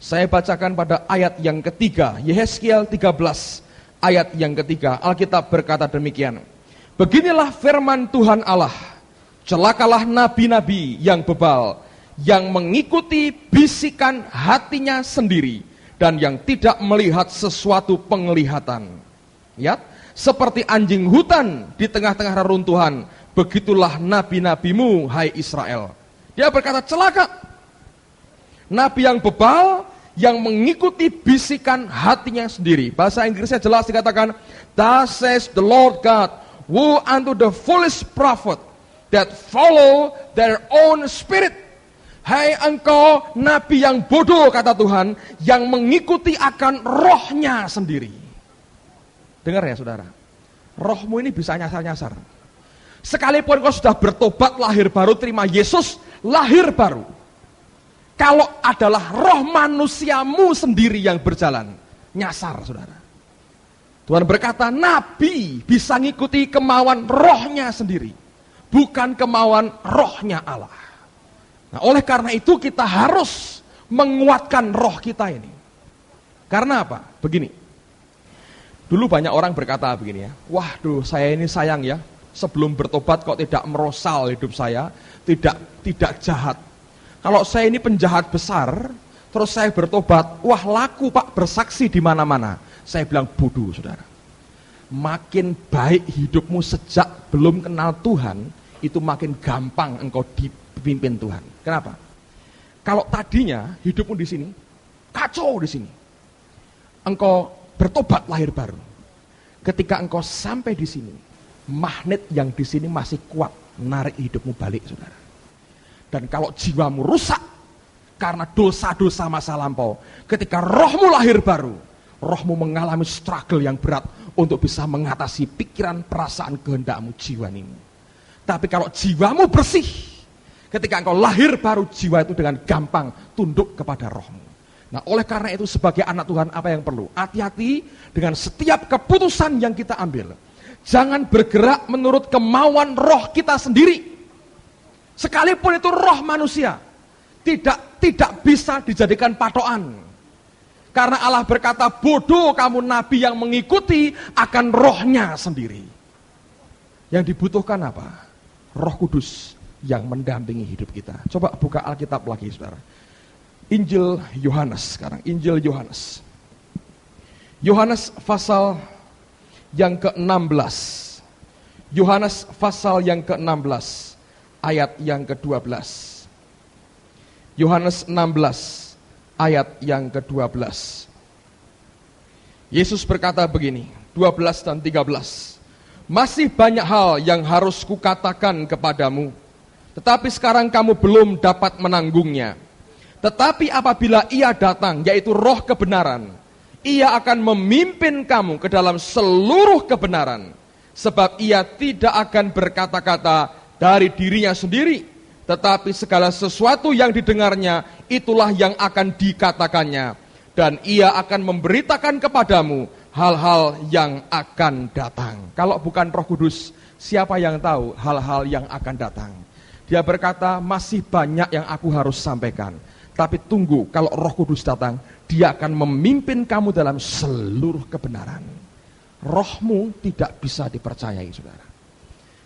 Saya bacakan pada ayat yang ketiga, Yehezkiel 13, ayat yang ketiga. Alkitab berkata demikian. Beginilah firman Tuhan Allah, celakalah nabi-nabi yang bebal, yang mengikuti bisikan hatinya sendiri, dan yang tidak melihat sesuatu penglihatan. Ya, seperti anjing hutan di tengah-tengah reruntuhan, begitulah nabi-nabimu, hai Israel. Dia berkata, celaka nabi yang bebal, yang mengikuti bisikan hatinya sendiri. Bahasa Inggrisnya jelas dikatakan, thus says the Lord God, woe unto the foolish prophet that follow their own spirit. Hai engkau nabi yang bodoh, kata Tuhan, yang mengikuti akan rohnya sendiri. Dengar ya saudara, rohmu ini bisa nyasar-nyasar. Sekalipun kau sudah bertobat, lahir baru, terima Yesus, lahir baru, kalau adalah roh manusiamu sendiri yang berjalan, nyasar saudara. Tuhan berkata, nabi bisa ngikuti kemauan rohnya sendiri, bukan kemauan rohnya Allah. Nah, oleh karena itu kita harus menguatkan roh kita ini. Karena apa? Begini. Dulu banyak orang berkata begini ya, waduh saya ini sayang ya, sebelum bertobat kok tidak merosal hidup saya, tidak jahat. Kalau saya ini penjahat besar, terus saya bertobat, wah laku Pak, bersaksi di mana-mana. Saya bilang bodoh saudara. Makin baik hidupmu sejak belum kenal Tuhan, itu makin gampang engkau dipimpin Tuhan. Kenapa? Kalau tadinya hidupmu di sini, kacau di sini, engkau bertobat lahir baru. Ketika engkau sampai di sini, magnet yang di sini masih kuat menarik hidupmu balik, saudara. Dan kalau jiwamu rusak karena dosa-dosa masa lampau, ketika rohmu lahir baru, rohmu mengalami struggle yang berat untuk bisa mengatasi pikiran, perasaan, kehendakmu, jiwamu. Tapi kalau jiwamu bersih, ketika engkau lahir baru, jiwa itu dengan gampang tunduk kepada rohmu. Nah, oleh karena itu sebagai anak Tuhan apa yang perlu? Hati-hati dengan setiap keputusan yang kita ambil. Jangan bergerak menurut kemauan roh kita sendiri. Sekalipun itu roh manusia, tidak bisa dijadikan patokan. Karena Allah berkata, bodoh kamu nabi yang mengikuti akan rohnya sendiri. Yang dibutuhkan apa? Roh Kudus yang mendampingi hidup kita. Coba buka Alkitab lagi saudara. Injil Yohanes sekarang, Injil Yohanes. Yohanes pasal yang ke-16. Yohanes pasal yang ke-16 ayat yang ke-12. Yohanes 16 ayat yang ke-12. Yesus berkata begini, 12 dan 13. Masih banyak hal yang harus kukatakan kepadamu, tetapi sekarang kamu belum dapat menanggungnya. Tetapi apabila ia datang, yaitu roh kebenaran, ia akan memimpin kamu ke dalam seluruh kebenaran. Sebab ia tidak akan berkata-kata dari dirinya sendiri, tetapi segala sesuatu yang didengarnya, itulah yang akan dikatakannya. Dan ia akan memberitakan kepadamu hal-hal yang akan datang. Kalau bukan Roh Kudus, siapa yang tahu hal-hal yang akan datang? Dia berkata, masih banyak yang aku harus sampaikan. Tapi tunggu, kalau Roh Kudus datang, dia akan memimpin kamu dalam seluruh kebenaran. Rohmu tidak bisa dipercayai, saudara.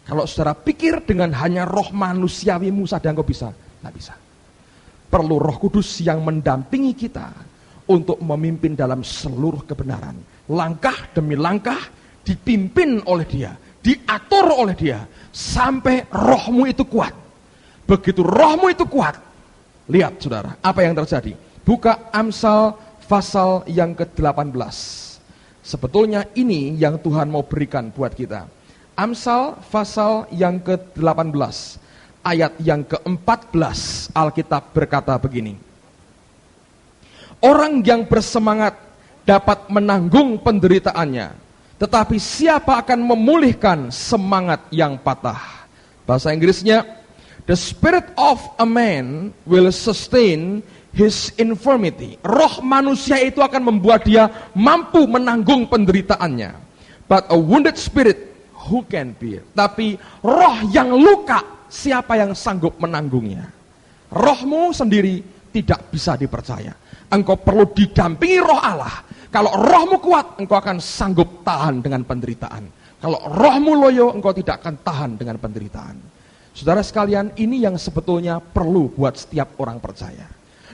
Kalau saudara pikir dengan hanya roh manusiawimu saja engkau bisa, tidak bisa. Perlu Roh Kudus yang mendampingi kita untuk memimpin dalam seluruh kebenaran. Langkah demi langkah dipimpin oleh dia, diatur oleh dia, sampai rohmu itu kuat. Begitu rohmu itu kuat, lihat saudara, apa yang terjadi? Buka Amsal pasal yang ke-18. Sebetulnya ini yang Tuhan mau berikan buat kita. Amsal pasal yang ke-18, ayat yang ke-14, Alkitab berkata begini. Orang yang bersemangat dapat menanggung penderitaannya, tetapi siapa akan memulihkan semangat yang patah? Bahasa Inggrisnya, the spirit of a man will sustain his infirmity. Roh manusia itu akan membuat dia mampu menanggung penderitaannya. But a wounded spirit, who can bear? Tapi roh yang luka, siapa yang sanggup menanggungnya? Rohmu sendiri tidak bisa dipercaya. Engkau perlu didampingi roh Allah. Kalau rohmu kuat, engkau akan sanggup tahan dengan penderitaan. Kalau rohmu loyo, engkau tidak akan tahan dengan penderitaan. Saudara sekalian, ini yang sebetulnya perlu buat setiap orang percaya.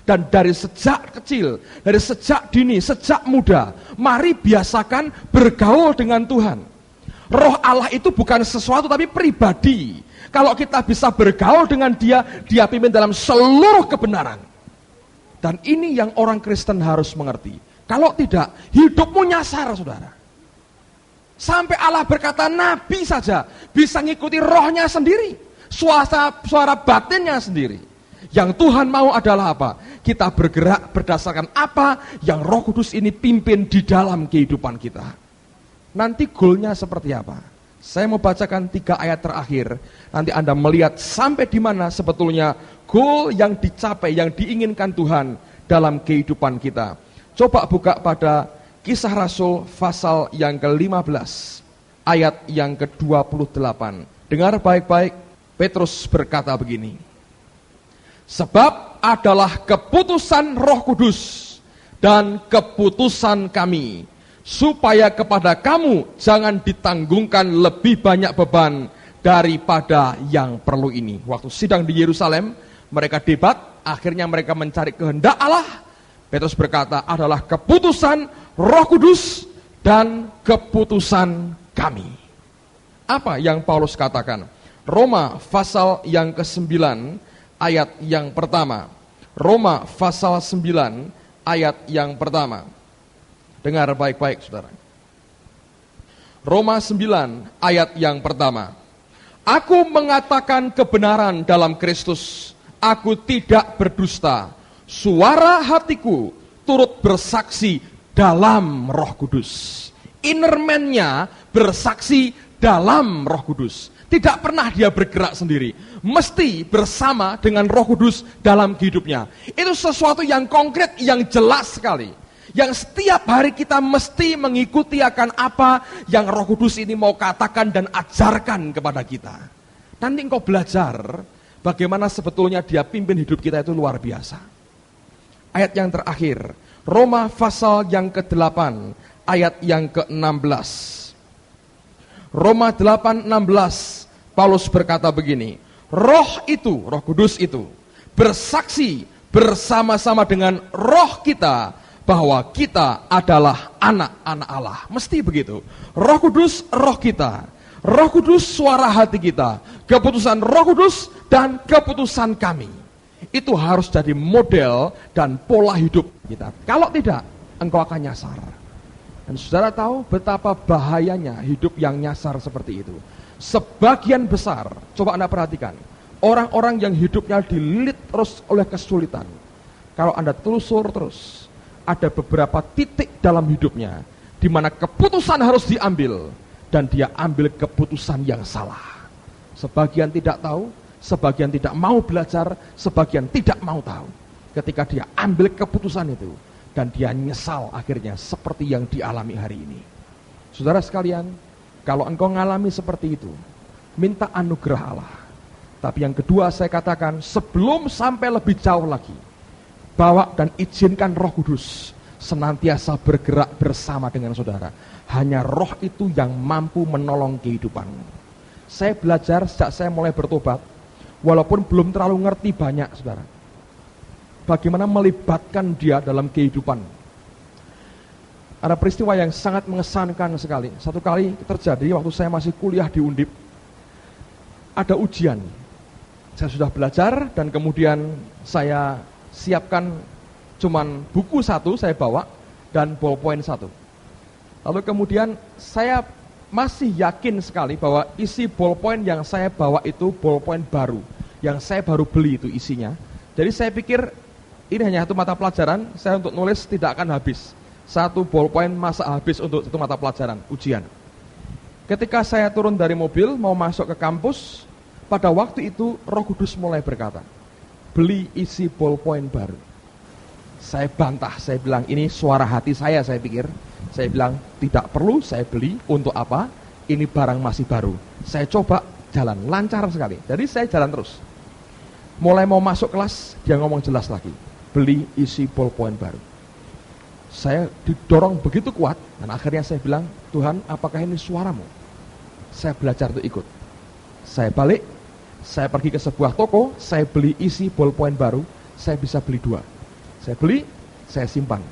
Dan dari sejak kecil, dari sejak dini, sejak muda, mari biasakan bergaul dengan Tuhan. Roh Allah itu bukan sesuatu tapi pribadi. Kalau kita bisa bergaul dengan dia, dia pimpin dalam seluruh kebenaran. Dan ini yang orang Kristen harus mengerti. Kalau tidak, hidupmu nyasar, saudara. Sampai Allah berkata, nabi saja bisa ngikuti rohnya sendiri, suara batinnya sendiri. Yang Tuhan mau adalah apa? Kita bergerak berdasarkan apa yang Roh Kudus ini pimpin di dalam kehidupan kita. Nanti goalnya seperti apa? Saya mau bacakan 3 ayat terakhir. Nanti Anda melihat sampai di mana sebetulnya goal yang dicapai, yang diinginkan Tuhan dalam kehidupan kita. Coba buka pada Kisah Rasul pasal yang ke-15, ayat yang ke-28. Dengar baik-baik, Petrus berkata begini. Sebab adalah keputusan Roh Kudus dan keputusan kami, supaya kepada kamu jangan ditanggungkan lebih banyak beban daripada yang perlu ini. Waktu sidang di Yerusalem, mereka debat, akhirnya mereka mencari kehendak Allah. Petrus berkata, adalah keputusan Roh Kudus dan keputusan kami. Apa yang Paulus katakan? Roma pasal yang ke-9 ayat yang pertama. Roma pasal 9 ayat yang pertama. Dengar baik-baik, saudara. Roma 9 ayat yang pertama. Aku mengatakan kebenaran dalam Kristus. Aku tidak berdusta. Suara hatiku turut bersaksi dalam Roh Kudus. Inner man-nya bersaksi dalam Roh Kudus. Tidak pernah dia bergerak sendiri. Mesti bersama dengan Roh Kudus dalam hidupnya. Itu sesuatu yang konkret, yang jelas sekali. Yang setiap hari kita mesti mengikuti akan apa yang Roh Kudus ini mau katakan dan ajarkan kepada kita. Nanti engkau belajar bagaimana sebetulnya dia pimpin hidup kita itu luar biasa. Ayat yang terakhir, Roma pasal yang ke-8, ayat yang ke-16. Roma 8:16, Paulus berkata begini, Roh itu, Roh Kudus itu, bersaksi bersama-sama dengan roh kita, bahwa kita adalah anak-anak Allah. Mesti begitu. Roh Kudus, roh kita. Roh Kudus, suara hati kita. Keputusan Roh Kudus dan keputusan kami. Itu harus jadi model dan pola hidup kita. Kalau tidak, engkau akan nyasar. Dan saudara tahu betapa bahayanya hidup yang nyasar seperti itu. Sebagian besar, coba Anda perhatikan, orang-orang yang hidupnya dililit terus oleh kesulitan. Kalau Anda telusur terus, ada beberapa titik dalam hidupnya di mana keputusan harus diambil dan dia ambil keputusan yang salah. Sebagian tidak tahu, sebagian tidak mau belajar, sebagian tidak mau tahu. Ketika dia ambil keputusan itu dan dia nyesal akhirnya seperti yang dialami hari ini. Saudara sekalian, kalau engkau mengalami seperti itu, minta anugerah Allah. Tapi yang kedua saya katakan, sebelum sampai lebih jauh lagi, bawa dan izinkan Roh Kudus senantiasa bergerak bersama dengan saudara. Hanya Roh itu yang mampu menolong kehidupanmu. Saya belajar sejak saya mulai bertobat, walaupun belum terlalu ngerti banyak, saudara, bagaimana melibatkan dia dalam kehidupan. Ada peristiwa yang sangat mengesankan sekali. Satu kali terjadi waktu saya masih kuliah di Undip. Ada ujian. Saya sudah belajar dan kemudian saya siapkan cuman buku satu saya bawa dan ballpoint satu. Lalu kemudian saya masih yakin sekali bahwa isi ballpoint yang saya bawa itu ballpoint baru. Yang saya baru beli itu isinya. Jadi saya pikir Ini hanya satu mata pelajaran, saya untuk nulis tidak akan habis. Satu ballpoint masa habis untuk satu mata pelajaran, ujian. Ketika saya turun dari mobil, mau masuk ke kampus, pada waktu itu Roh Kudus mulai berkata, beli isi ballpoint baru. Saya bantah, saya bilang ini suara hati saya pikir. Saya bilang tidak perlu saya beli, untuk apa? Ini barang masih baru. Saya coba jalan, lancar sekali. Jadi saya jalan terus. Mulai mau masuk kelas, dia ngomong jelas lagi, beli isi ballpoint baru. Saya didorong begitu kuat, dan akhirnya saya bilang, Tuhan apakah ini suaramu? Saya belajar untuk ikut. Saya balik, saya pergi ke sebuah toko, saya beli isi ballpoint baru, saya bisa beli 2. Saya beli, saya simpan.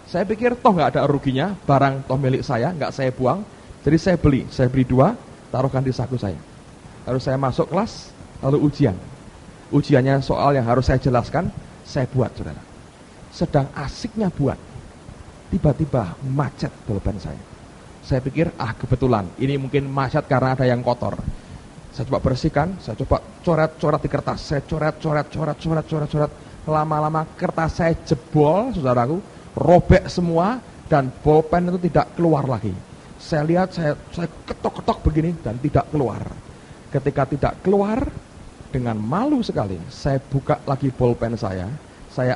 Saya pikir toh nggak ada ruginya, barang toh milik saya, nggak saya buang. Jadi saya beli 2, taruhkan di saku saya. Lalu saya masuk kelas, lalu ujian. Ujiannya soal yang harus saya jelaskan, saya buat, saudara. Sedang asiknya buat, tiba-tiba macet pulpen saya. Saya pikir, kebetulan, ini mungkin macet karena ada yang kotor. Saya coba bersihkan, saya coba coret-coret di kertas. Saya coret. Lama-lama kertas saya jebol, saudaraku, robek semua, dan bolpen itu tidak keluar lagi. Saya lihat, saya ketok-ketok begini, dan tidak keluar. Ketika tidak keluar, dengan malu sekali, saya buka lagi bolpen saya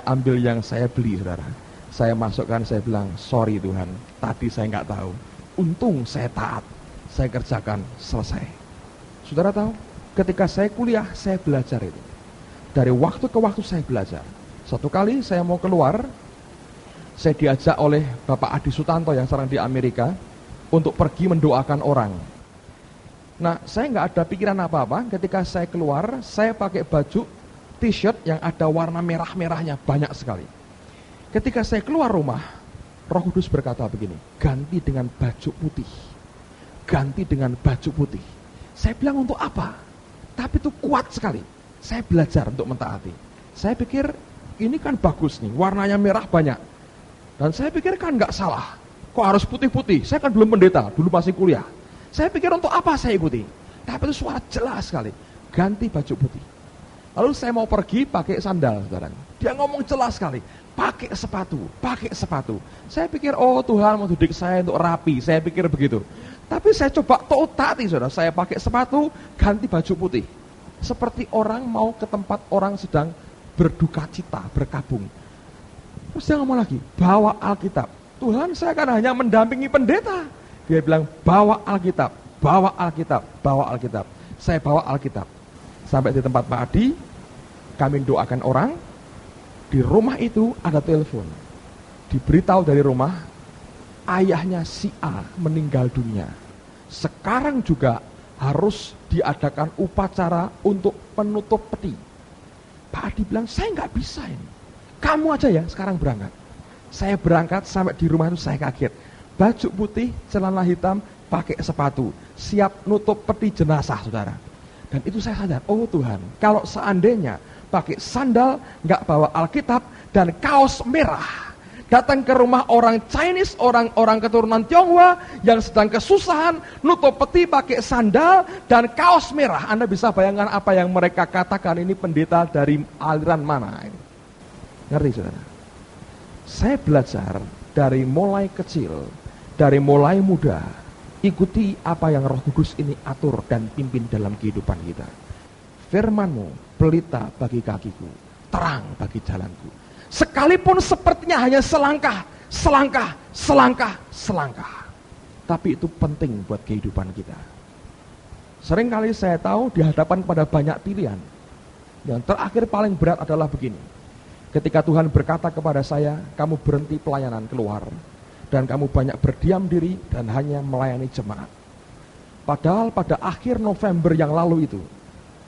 ambil yang saya beli, saudara. Saya masukkan, saya bilang, sorry Tuhan, tadi saya nggak tahu. Untung saya taat, saya kerjakan, selesai. Saudara tahu, ketika saya kuliah, saya belajar itu. Dari waktu ke waktu saya belajar. Satu kali saya mau keluar, saya diajak oleh Bapak Adi Sutanto yang sekarang di Amerika untuk pergi mendoakan orang. Nah, saya nggak ada pikiran apa-apa. Ketika saya keluar, saya pakai baju t-shirt yang ada warna merah-merahnya banyak sekali. Ketika saya keluar rumah, Roh Kudus berkata begini, ganti dengan baju putih. Ganti dengan baju putih. Saya bilang untuk apa? Tapi itu kuat sekali. Saya belajar untuk mentaati. Saya pikir ini kan bagus nih, warnanya merah banyak. Dan saya pikir kan nggak salah. Kok harus putih-putih? Saya kan belum pendeta, dulu masih kuliah. Saya pikir untuk apa saya ikuti? Tapi itu suara jelas sekali. Ganti baju putih. Lalu saya mau pergi pakai sandal, saudara. Dia ngomong jelas sekali. Pakai sepatu. Saya pikir, oh Tuhan mau didik saya untuk rapi. Saya pikir begitu. Tapi saya coba taati, saudara. Saya pakai sepatu, ganti baju putih. Seperti orang mau ke tempat orang sedang berduka cita, berkabung. Terus dia ngomong lagi, bawa Alkitab. Tuhan, saya kan hanya mendampingi pendeta. Dia bilang, bawa Alkitab. Saya bawa Alkitab. Sampai di tempat Pak Adi, kami doakan orang. Di rumah itu ada telepon. Diberitahu dari rumah, ayahnya si A meninggal dunia. Sekarang juga harus diadakan upacara untuk penutup peti. Pak Adi bilang, saya nggak bisa ini. Kamu aja ya sekarang berangkat. Saya berangkat sampai di rumah itu saya kaget. Baju putih, celana hitam, pakai sepatu. Siap nutup peti jenazah, saudara. Dan itu saya sadar, oh Tuhan, kalau seandainya pakai sandal, nggak bawa Alkitab, dan kaos merah, datang ke rumah orang Chinese, orang keturunan Tionghoa, yang sedang kesusahan, nutup peti pakai sandal, dan kaos merah. Anda bisa bayangkan apa yang mereka katakan, ini pendeta dari aliran mana ini. Ngerti, saudara? Saya belajar dari mulai kecil, dari mulai muda, ikuti apa yang Roh Kudus ini atur dan pimpin dalam kehidupan kita. Firman-Mu pelita bagi kakiku, terang bagi jalanku. Sekalipun sepertinya hanya selangkah, tapi itu penting buat kehidupan kita. Seringkali saya tahu dihadapan pada banyak pilihan. Yang terakhir paling berat adalah begini. Ketika Tuhan berkata kepada saya, kamu berhenti pelayanan keluar, dan kamu banyak berdiam diri dan hanya melayani jemaat. Padahal pada akhir November yang lalu itu,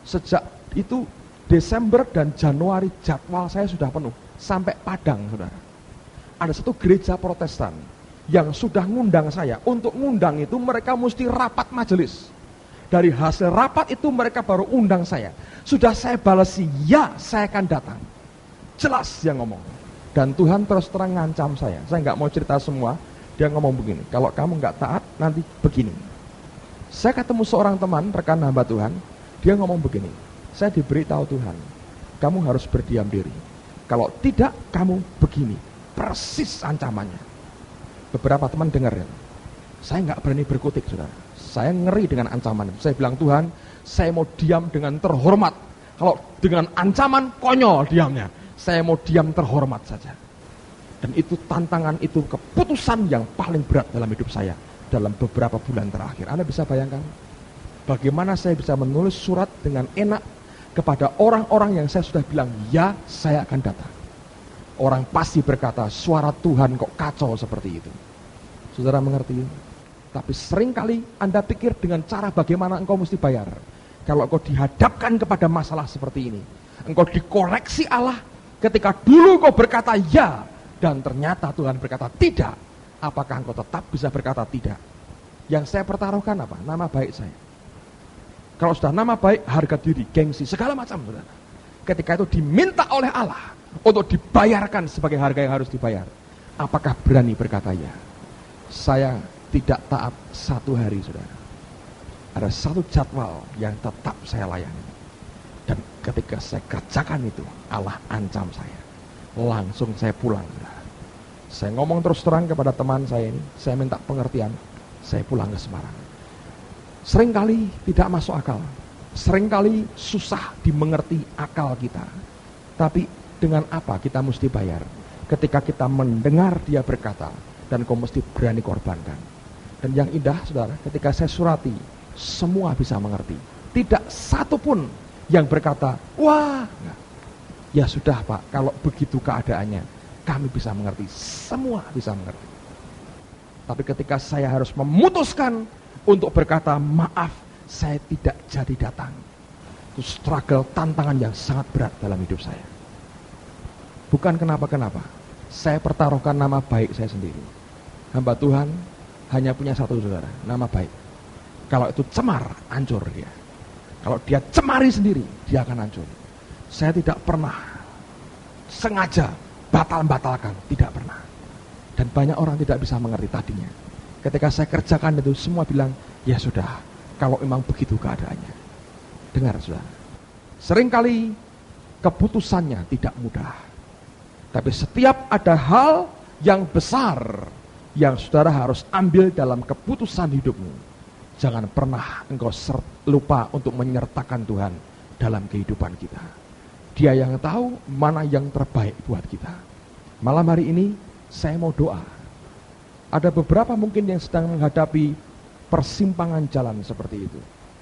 sejak itu Desember dan Januari jadwal saya sudah penuh, sampai Padang, saudara. Ada satu gereja Protestan yang sudah ngundang saya. Untuk ngundang itu mereka mesti rapat majelis. Dari hasil rapat itu mereka baru undang saya. Sudah saya balasi, ya saya akan datang. Jelas dia ngomong. Dan Tuhan terus terang ngancam saya. Saya nggak mau cerita semua. Dia ngomong begini, kalau kamu nggak taat, nanti begini. Saya ketemu seorang teman, rekan hamba Tuhan. Dia ngomong begini, saya diberitahu Tuhan, kamu harus berdiam diri. Kalau tidak, kamu begini. Persis ancamannya. Beberapa teman dengar ya. Saya nggak berani berkutik, saudara. Saya ngeri dengan ancaman. Saya bilang, Tuhan, saya mau diam dengan terhormat. Kalau dengan ancaman, konyol diamnya. Saya mau diam terhormat saja. Dan itu tantangan, itu keputusan yang paling berat dalam hidup saya. Dalam beberapa bulan terakhir. Anda bisa bayangkan? Bagaimana saya bisa menulis surat dengan enak kepada orang-orang yang saya sudah bilang, ya, saya akan datang. Orang pasti berkata, suara Tuhan kok kacau seperti itu. Saudara mengerti? Tapi seringkali Anda pikir dengan cara bagaimana engkau mesti bayar. Kalau engkau dihadapkan kepada masalah seperti ini, engkau dikoreksi Allah ketika dulu engkau berkata ya, dan ternyata Tuhan berkata tidak. Apakah engkau tetap bisa berkata tidak? Yang saya pertaruhkan apa? Nama baik saya. Kalau sudah nama baik, harga diri, gengsi, segala macam, saudara. Ketika itu diminta oleh Allah untuk dibayarkan sebagai harga yang harus dibayar, apakah berani berkata ya? Saya tidak taat 1 hari, saudara. Ada 1 jadwal yang tetap saya layani. Dan ketika saya kerjakan itu, Allah ancam saya. Langsung saya pulang, saudara. Saya ngomong terus terang kepada teman saya ini, saya minta pengertian, saya pulang ke Semarang. Seringkali tidak masuk akal, seringkali susah dimengerti akal kita. Tapi dengan apa kita mesti bayar? Ketika kita mendengar dia berkata, dan kau mesti berani korbankan. Dan yang indah, saudara, ketika saya surati, semua bisa mengerti. Tidak satu pun yang berkata, wah, enggak. Ya sudah Pak, kalau begitu keadaannya, kami bisa mengerti. Semua bisa mengerti. Tapi ketika saya harus memutuskan untuk berkata, maaf, saya tidak jadi datang. Itu struggle, tantangan yang sangat berat dalam hidup saya. Bukan kenapa-kenapa. Saya pertaruhkan nama baik saya sendiri. Hamba Tuhan hanya punya 1, saudara, nama baik. Kalau itu cemar, hancur dia. Kalau dia cemari sendiri, dia akan hancur. Saya tidak pernah sengaja batal-batalkan, tidak pernah. Dan banyak orang tidak bisa mengerti tadinya. Ketika saya kerjakan itu, semua bilang, ya sudah, kalau memang begitu keadaannya. Dengar, saudara. Seringkali keputusannya tidak mudah. Tapi setiap ada hal yang besar yang saudara harus ambil dalam keputusan hidupmu, jangan pernah engkau lupa untuk menyertakan Tuhan dalam kehidupan kita. Dia yang tahu mana yang terbaik buat kita. Malam hari ini, saya mau doa. Ada beberapa mungkin yang sedang menghadapi persimpangan jalan seperti itu.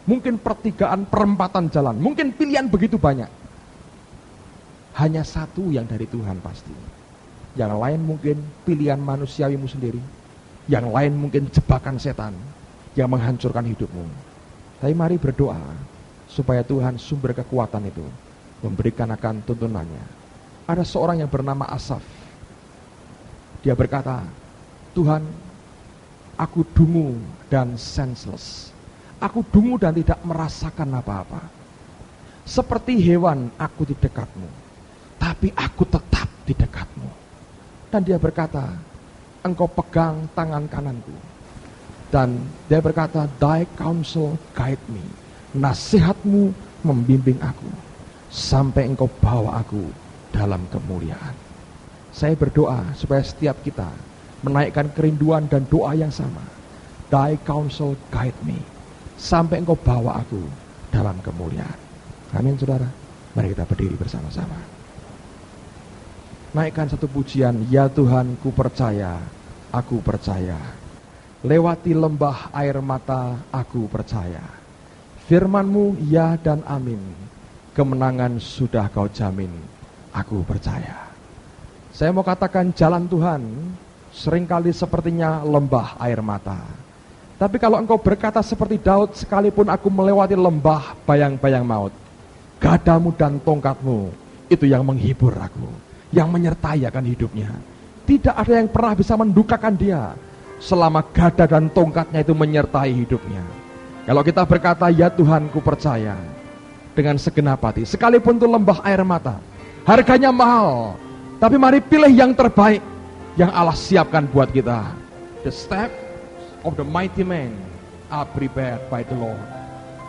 Mungkin pertigaan, perempatan jalan. Mungkin pilihan begitu banyak. Hanya 1 yang dari Tuhan pasti. Yang lain mungkin pilihan manusiawimu sendiri. Yang lain mungkin jebakan setan yang menghancurkan hidupmu. Tapi mari berdoa supaya Tuhan sumber kekuatan itu memberikan akan tuntunannya. Ada seorang yang bernama Asaf. Dia berkata, Tuhan, aku dungu dan senseless. Aku dungu dan tidak merasakan apa-apa. Seperti hewan aku di dekatmu, tapi aku tetap di dekatmu. Dan dia berkata, engkau pegang tangan kananku. Dan dia berkata, thy counsel guide me. Nasihatmu membimbing aku, sampai engkau bawa aku dalam kemuliaan. Saya berdoa supaya setiap kita menaikkan kerinduan dan doa yang sama. Thy counsel guide me, sampai engkau bawa aku dalam kemuliaan. Amin, saudara. Mari kita berdiri bersama-sama. Naikkan 1 pujian. Ya Tuhan, ku percaya, aku percaya. Lewati lembah air mata, aku percaya. Firman-Mu ya dan amin. Kemenangan sudah kau jamin, aku percaya. Saya mau katakan jalan Tuhan seringkali sepertinya lembah air mata. Tapi kalau engkau berkata seperti Daud, sekalipun aku melewati lembah bayang-bayang maut, gadamu dan tongkatmu itu yang menghibur aku, yang menyertai akan hidupnya. Tidak ada yang pernah bisa mendukakan dia selama gada dan tongkatnya itu menyertai hidupnya. Kalau kita berkata, ya Tuhan ku percaya, dengan segenap hati, sekalipun itu lembah air mata, harganya mahal, tapi mari pilih yang terbaik yang Allah siapkan buat kita. The step of the mighty man are prepared by the Lord.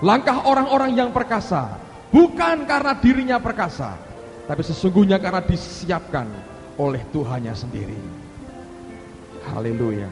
Langkah orang-orang yang perkasa bukan karena dirinya perkasa, tapi sesungguhnya karena disiapkan oleh Tuhannya sendiri. Haleluya.